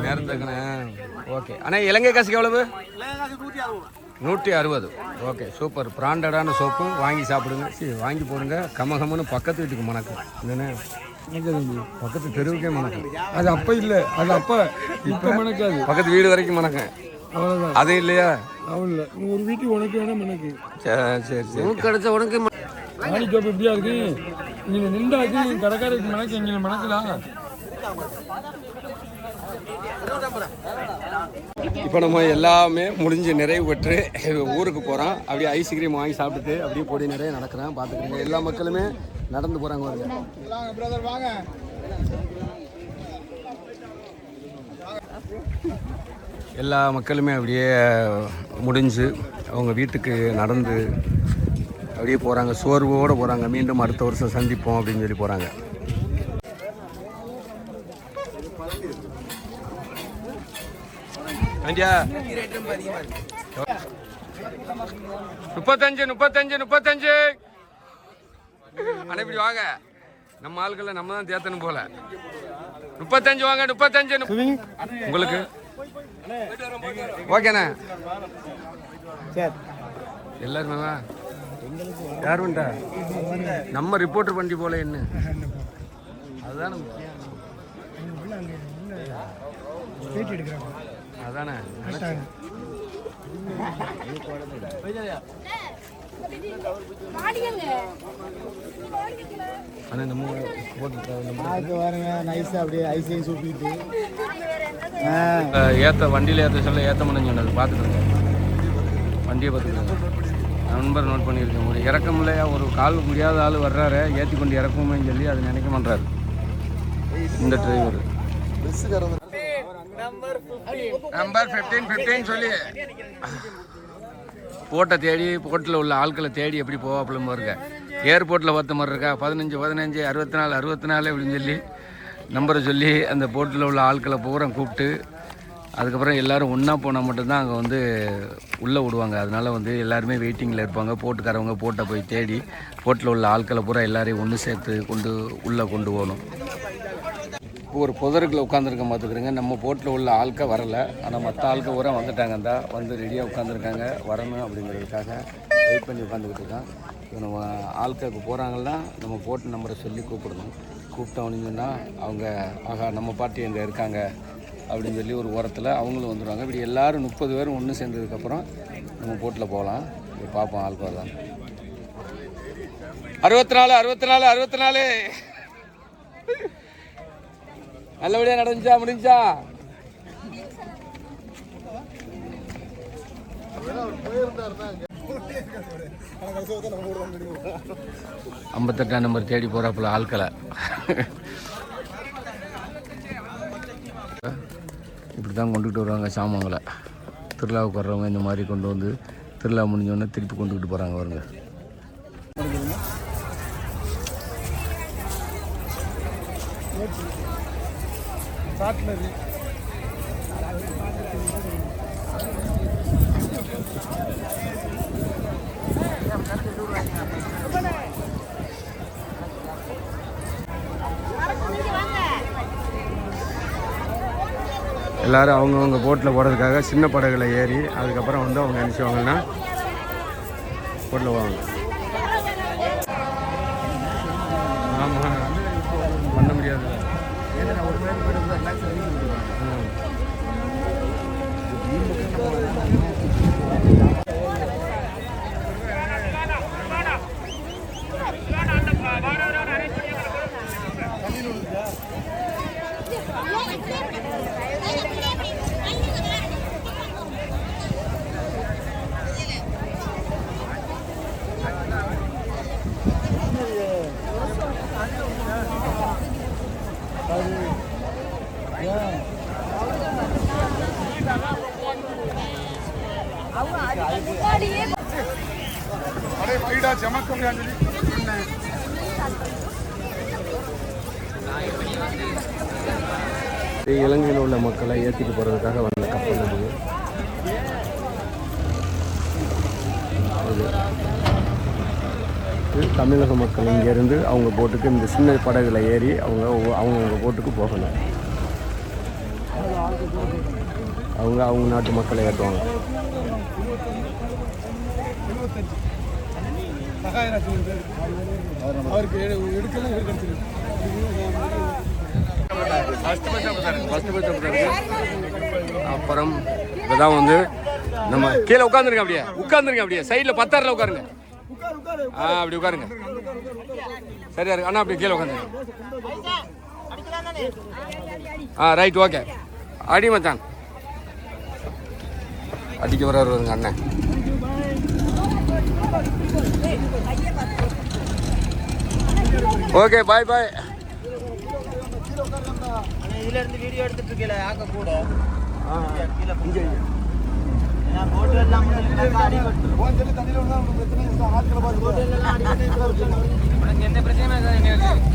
நேரம் தக்கணேன். ஓகே அண்ணா, இலங்கை காசுக்கு எவ்வளவு? 160. Okay super. பிராண்டடான சோப்பு வாங்கி சாப்பிடுங்க. வாங்கி போடுங்க. கமகமன்னு பக்கத்து வீட்டுக்கு மணக்கும். என்னென்ன பக்கத்து தெருவுக்கே மணக்கும். அது அப்ப இல்ல, அது அப்ப இப்ப மணக்காது. பக்கத்து வீடு வரைக்கும் மணக்கும். அது இல்லையா? அவன்ல ஒரு வீட்டுக்கு உனக்கு வேணா மணக்கு. சரி உனக்கு கிடைச்ச உனக்கு ராணி சோப்பு எப்படியா இருக்கு? நீங்க நின்றாச்சு நீங்க கடைக்காரருக்கு மணக்க எங்களை மணக்கலாம். இப்போ நம்ம எல்லாமே முடிஞ்சு நிறைவு பெற்று ஊருக்கு போகிறோம். அப்படியே ஐஸ்கிரீம் வாங்கி சாப்பிட்டுட்டு அப்படியே பொடி நிறைய நடக்கிறேன். பார்த்துக்கிறீங்க எல்லா மக்களுமே நடந்து போகிறாங்க. எல்லா மக்களுமே அப்படியே முடிஞ்சு அவங்க வீட்டுக்கு நடந்து அப்படியே போகிறாங்க, சோர்வோடு போகிறாங்க. மீண்டும் அடுத்த வருஷம் சந்திப்போம் அப்படின்னு சொல்லி போகிறாங்க. ஐயா 35 ஆனால் இப்படி வாங்க, நம்ம ஆட்களை நம்ம தான் தேத்தணும் போல. 35 வாங்க, 35 உங்களுக்கு ஓகேண்ணா. எல்லாருமே யார் வேண்டா நம்ம ரிப்போர்ட்டர் பண்ணி போல என்ன அதுதானே அதானே. ஆனால் நம்ம ஏற்ற வண்டியில் ஏற்ற சொல்ல ஏற்ற முடிஞ்சு சொன்னது பார்த்துக்கோங்க. வண்டியை பார்த்துக்கோங்க. நண்பர் நோட் பண்ணியிருக்கேன். ஒரு இறக்கம் இல்லையா, ஒரு கால் முடியாத ஆள் வர்றாரு, ஏற்றி கொண்டு இறக்குமே சொல்லி அது நினைக்க பண்ணுறாரு இந்த டிரைவர். நம்பர் 15 சொல்லி போட்டை தேடி, போட்டில் உள்ள ஆட்களை தேடி எப்படி போவாப்புல இருக்க. ஏர்போர்ட்டில் பார்த்த மாதிரி இருக்கா, 15 64 இப்படின்னு சொல்லி நம்பரை சொல்லி அந்த போட்டில் உள்ள ஆட்களை பூரா கூப்பிட்டு அதுக்கப்புறம் எல்லோரும் ஒன்றா போனால் மட்டும்தான் அங்கே வந்து உள்ளே விடுவாங்க. அதனால் வந்து எல்லாருமே வெயிட்டிங்கில் இருப்பாங்க. போட்டுக்காரவங்க போட்டை போய் தேடி போட்டில் உள்ள ஆட்களை பூரா எல்லாரையும் ஒன்று சேர்த்து உள்ளே கொண்டு போகணும். இப்போ ஒரு புதருக்குள்ள உட்காந்துருக்க பார்த்துக்கிறேங்க. நம்ம போட்டில் உள்ள ஆட்கள் வரலை, ஆனால் மற்ற ஆட்கள் பூரா வந்துட்டாங்க. தான் வந்து ரெடியாக உட்காந்துருக்காங்க, வரணும் அப்படிங்கிறதுக்காக வெயிட் பண்ணி உட்காந்துக்கிட்டு இருக்கான். இப்போ நம்ம ஆட்கள் இப்போ போகிறாங்கன்னா நம்ம போட்டு நம்பரை சொல்லி கூப்பிடணும். கூப்பிட்டோன்னு சொன்னால் அவங்க ஆகா நம்ம பாட்டி எங்கே இருக்காங்க அப்படின்னு சொல்லி ஒரு ஓரத்தில் அவங்களும் வந்துடுவாங்க. இப்படி எல்லோரும் 30 பேரும் ஒன்று சேர்ந்ததுக்கப்புறம் நம்ம போட்டில் போகலாம். இப்போ பார்ப்போம் ஆள்கார் தான். 64 நல்லபடியாக நடந்துச்சா முடிஞ்சா? ஐம்பத்தெட்டாம் நம்பர் தேடி போகிறாப்புல ஆட்களை. இப்படி தான் கொண்டுகிட்டு வருவாங்க சாமான்களை. திருவிழாவுக்கு வர்றவங்க இந்த மாதிரி கொண்டு வந்து திருவிழா முடிஞ்சோடனே திருப்பி கொண்டுக்கிட்டு போகிறாங்க. வருங்க எல்லோரும் அவங்கவுங்க போட்டில் போகிறதுக்காக சின்ன படகுல ஏறி அதுக்கப்புறம் வந்து அவங்க நினச்சிவாங்கன்னா போட்டில் போவாங்க. ஆமாம், பண்ண முடியாது. இலங்கையில் உள்ள மக்களை ஏற்றிட்டு போகிறதுக்காக வந்த கப்பல் இது. தமிழக மக்கள் இங்கேருந்து அவங்க போட்டுக்கு இந்த சின்ன படகுல ஏறி அவங்க போட்டுக்கு போகணும். அவங்க நாட்டு மக்களை ஏற்றுவாங்க. அப்புறம் இப்போதான் வந்து நம்ம கீழே உட்காந்துருங்க. அப்படியே சைடில் 10 உட்காருங்க. அப்படி உட்காருங்க. சரியா இருக்கு அண்ணா. அப்படியே கீழே உட்காந்துருங்க. Right, okay. அடி மச்சான், அடிக்க வருவாருங்க அண்ணன். ஓகே, பாய். இதுல இருந்து வீடியோ எடுத்துட்டு இருக்கல ஆக்க கூட எந்த பிரச்சனையும்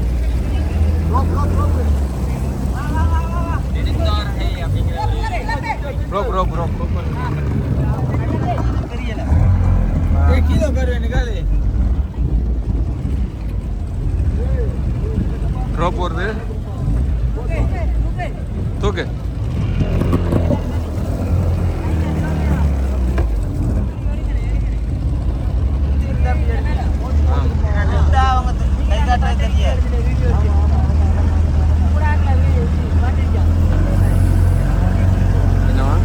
கீழே உட்காரு நிக்காது ரோப் வருது தூக்கு என்னவா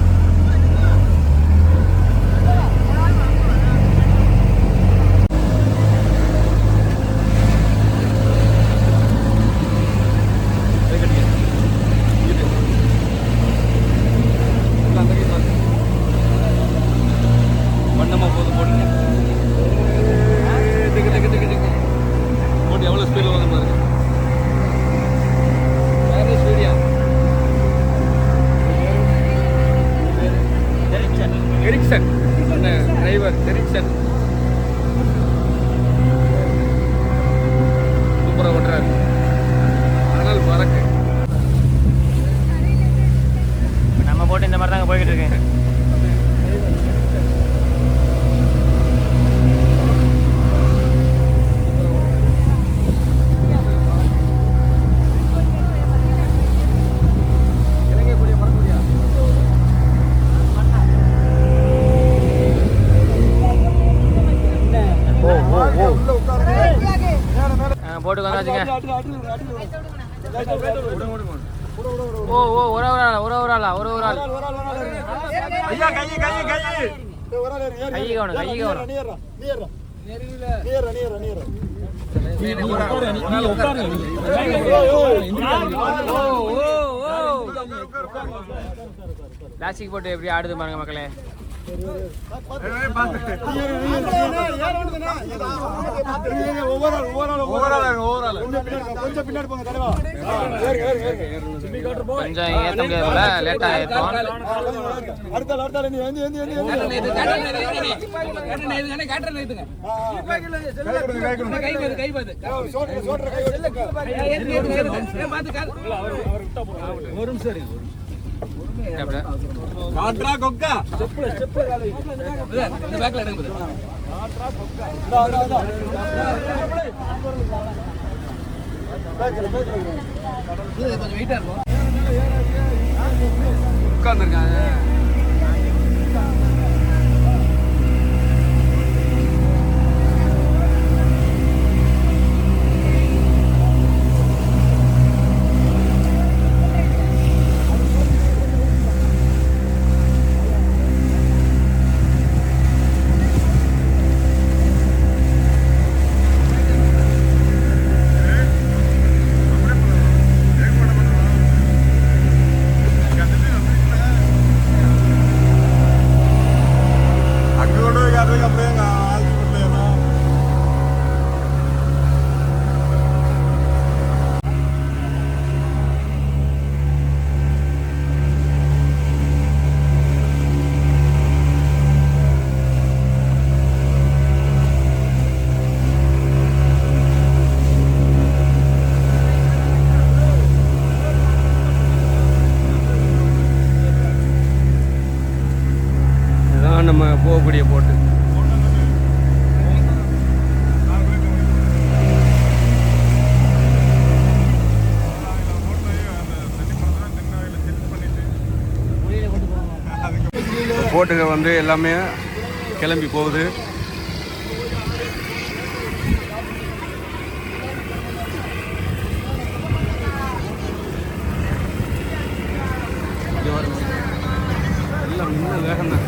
வண்ணமா போது போட்டு போட்டு எவ்வளோ ஸ்பீடில் வந்து பாருங்க வேறு ஸ்பீடியா எரிக்சன் டிரைவர் எரிக்சன் சூப்பராக ஓட்டுறாரு ஆனால் பறக்கு நம்ம போட்டு இந்த மாதிரி தாங்க போய்கிட்டு இருக்கேன் போட்டுக்கு வந்தாச்சுங்க ஓ ஓ ஒரு ஒரு ஆளா ஐயா கை கை கவனம் பிளாஸ்டிக் போட்டு எப்படி ஆடுது பாருங்க மக்களே கொஞ்சம் ஏற்ற முடியாதுல லேட்டா ஏற்றோம் ஒரு நிமிஷம் காட்ரா கொக்கா இந்த பேக்ல எடுங்க கொஞ்சம் வெயிட்டா இருக்கும் உட்கார்ந்துருக்காங்க நம்ம போகக்கூடிய போட்டு போட்டுங்க வந்து எல்லாமே கிளம்பி போகுது. எல்லாம் இன்னும் வேகம் தான்.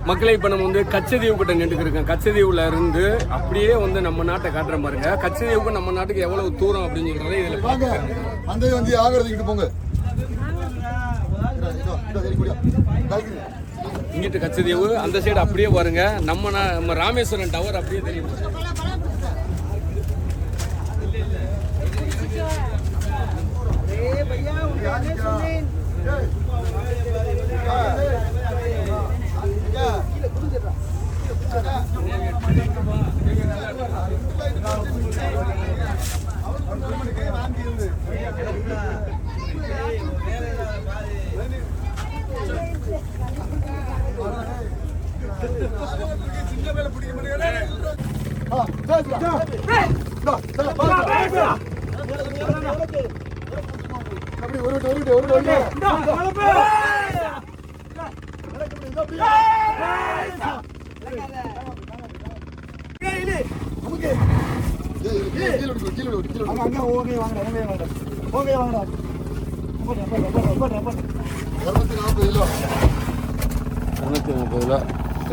மக்களை இப்போ நம்ம வந்து கச்சதீவு கிட்ட நின்றுருக்கோம். கச்சதீவுல இருந்து அப்படியே வந்து நம்ம நாட்டை காட்டுற பாருங்க. கச்சதீவுக்கு நம்ம நாட்டுக்கு எவ்வளவு தூரம் அப்படின்னு சொல்றதை இதில் அந்த வந்து ஆகிறதுக்கிட்டு போங்க. இங்கிட்டு கச்சதீவு, அந்த சைடு அப்படியே பாருங்க. நம்ம ராமேஸ்வரம் டவர் அப்படியே தெரியும்.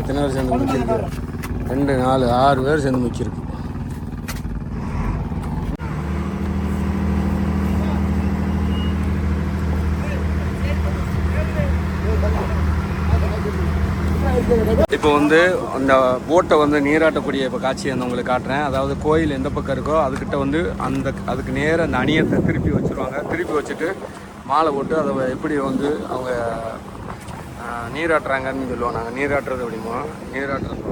எத்தனை பேர் சேர்ந்து முக்கியிருக்கு? 2 4 6 பேர் சேர்ந்து முக்கியிருக்கு. இப்போ வந்து அந்த போட்டை வந்து நீராட்டக்கூடிய இப்போ காட்சியை வந்து உங்களுக்கு காட்டுறேன். அதாவது கோயில் எந்த பக்கம் இருக்கோ அதுக்கிட்ட வந்து அதுக்கு நேராக அந்த அணியத்தை திருப்பி வச்சுருவாங்க. திருப்பி வச்சுட்டு மாலை போட்டு அதை எப்படி வந்து அவங்க நீராட்டுறாங்கன்னு சொல்லுவோம். நாங்கள் நீராட்டுறது அப்படிமோ நீராட்டுறது.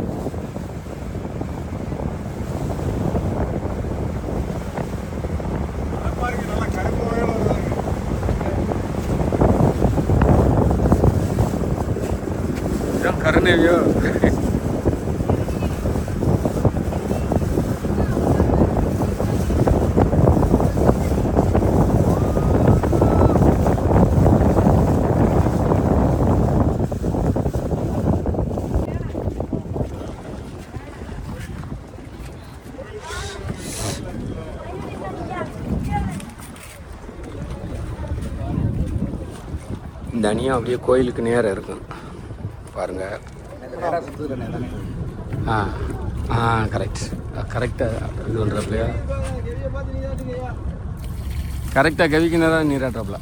இதுதான் கருணேவியோ. இந்த அணியும் அப்படியே கோயிலுக்கு நேரம் இருக்கும் பாருங்க. கரெக்டாக இது பண்ணுறப்பலையா கரெக்டாக கவிக்கு நேரம் நீராட்டுறப்பல.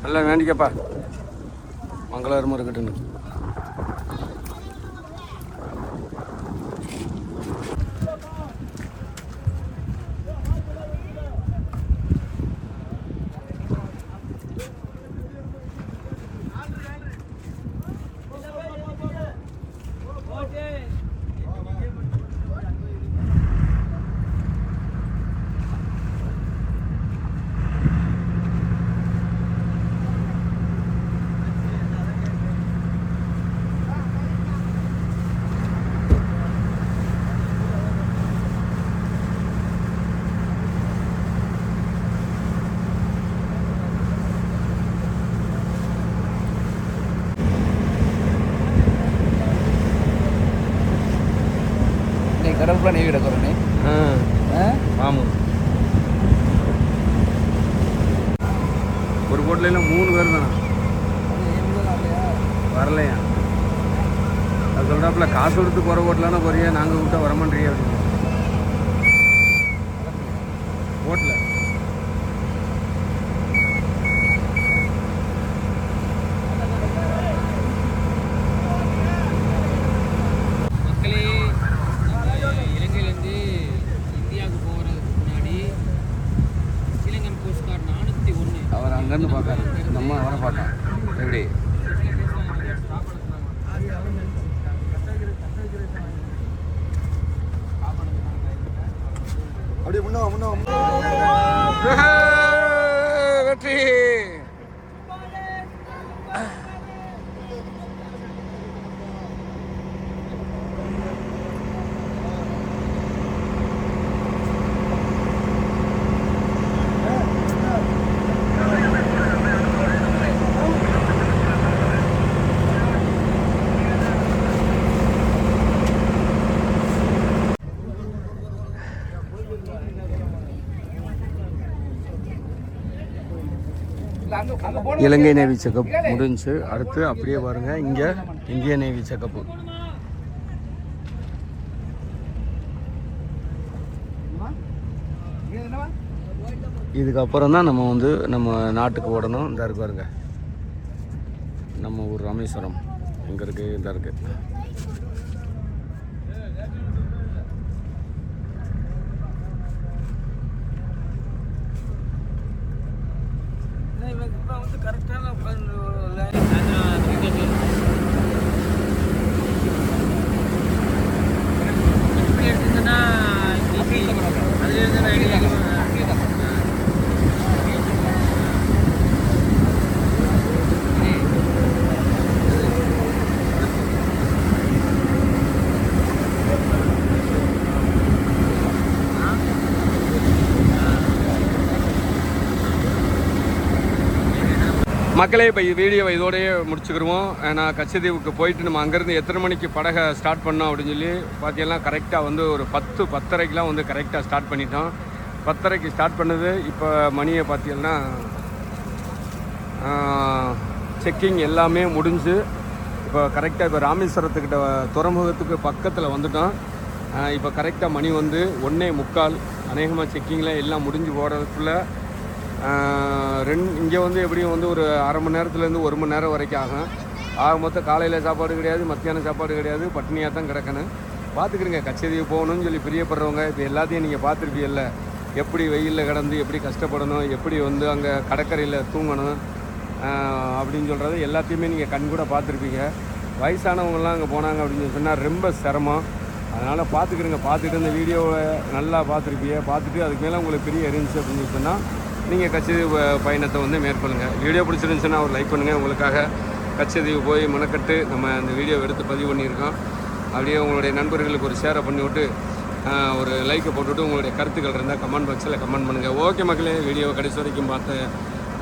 நல்லா வேண்டிக்கப்பா, மங்களகரமாக இருக்கட்டுன்னு. கடவுள் நீ கிடக்குறேனே. ஆமாம், ஒரு போட்டில் 3 பேர் தானே வரலையா? அது சொல்கிறாப்புல காசு கொடுத்து போகிற ஓட்டலான போறியா, நாங்கள் கூப்பிட்டா வரமாட்டேறியா அப்படின்னு. ஓட்டல மக்களே, இலங்கையிலேருந்து இந்தியாவுக்கு போகிறதுக்கு முன்னாடி ஸ்ரீலங்கன் கோஸ்ட் கார்டு 401 அவர் அங்கேருந்து பார்க்காரு, நம்ம அவரை பார்க்கலாம். எப்படி அப்படியே முன்னோ வெற்றி. இலங்கை நேவி செக்கப் முடிஞ்சு. அடுத்து அப்படியே பாருங்க, இங்கே இந்திய நேவி செக்கப்பு. இதுக்கப்புறம் தான் நம்ம வந்து நம்ம நாட்டுக்கு ஓடணும். இந்த இருக்கு பாருங்க, நம்ம ஊர் ராமேஸ்வரம் எங்கே இருக்குது, இந்த இருக்குது. மக்களே, இப்போ வீடியோவை இதோடய முடிச்சுக்கிடுவோம். ஏன்னா கச்சத்தீவுக்கு போயிட்டு நம்ம அங்கேருந்து எத்தனை மணிக்கு படகை ஸ்டார்ட் பண்ணோம் அப்படின்னு சொல்லி பார்த்தீங்கன்னா கரெக்டாக வந்து ஒரு 10-10:30க்கெலாம் வந்து கரெக்டாக ஸ்டார்ட் பண்ணிட்டோம். 10:30க்கு ஸ்டார்ட் பண்ணது. இப்போ மணியை பார்த்தீங்கன்னா செக்கிங் எல்லாமே முடிஞ்சு இப்போ கரெக்டாக இப்போ ராமேஸ்வரத்துக்கிட்ட துறைமுகத்துக்கு பக்கத்தில் வந்துட்டோம். இப்போ கரெக்டாக மணி வந்து 1:45. அநேகமாக செக்கிங்கில் எல்லாம் முடிஞ்சு போகிறதுக்குள்ளே இங்கே வந்து எப்படியும் வந்து ஒரு அரை மணி நேரத்துலேருந்து 1 மணி நேரம் வரைக்கும் ஆகும். மொத்தம் காலையில் சாப்பாடு கிடையாது, மத்தியானம் சாப்பாடு கிடையாது, பட்டினியாக தான் கிடக்கணும். பார்த்துக்கிறீங்க, கச்சத்தீவு போகணும்னு சொல்லி பிரியப்படுறவங்க இப்போ எல்லாத்தையும் நீங்கள் பார்த்துருப்பீங்கல்ல, எப்படி வெயிலில் கிடந்து எப்படி கஷ்டப்படணும், எப்படி வந்து அங்கே கடற்கரையில் தூங்கணும் அப்படின்னு சொல்கிறது எல்லாத்தையுமே நீங்கள் கண் கூட பார்த்துருப்பீங்க. வயசானவங்களாம் அங்கே போனாங்க அப்படின்னு சொன்னால் ரொம்ப சிரமம். அதனால் பார்த்துக்கிறீங்க, பார்த்துட்டு இந்த வீடியோவை நல்லா பார்த்துருப்பீங்க. பார்த்துட்டு அதுக்கு மேலே உங்களுக்கு பெரிய இருந்துச்சு அப்படின்னு சொன்னால் நீங்கள் கச்சத்தீவு பயணத்தை வந்து மேற்கொள்ளுங்கள். வீடியோ பிடிச்சிருந்துச்சுன்னா ஒரு லைக் பண்ணுங்கள். உங்களுக்காக கச்சத்தீவு போய் மெனக்கட்டு நம்ம இந்த வீடியோவை எடுத்து பதிவு பண்ணியிருக்கோம். அப்படியே உங்களுடைய நண்பர்களுக்கு ஒரு ஷேரை பண்ணிவிட்டு ஒரு லைக்கை போட்டுவிட்டு உங்களுடைய கருத்துக்கள் இருந்தால் கமெண்ட் பாக்ஸில் கமெண்ட் பண்ணுங்கள். ஓகே மக்களே, வீடியோவை கடைசி வரைக்கும் பார்த்த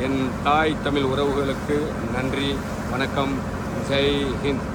என் தாய் தமிழ் உறவுகளுக்கு நன்றி, வணக்கம், ஜெய் ஹிந்த்.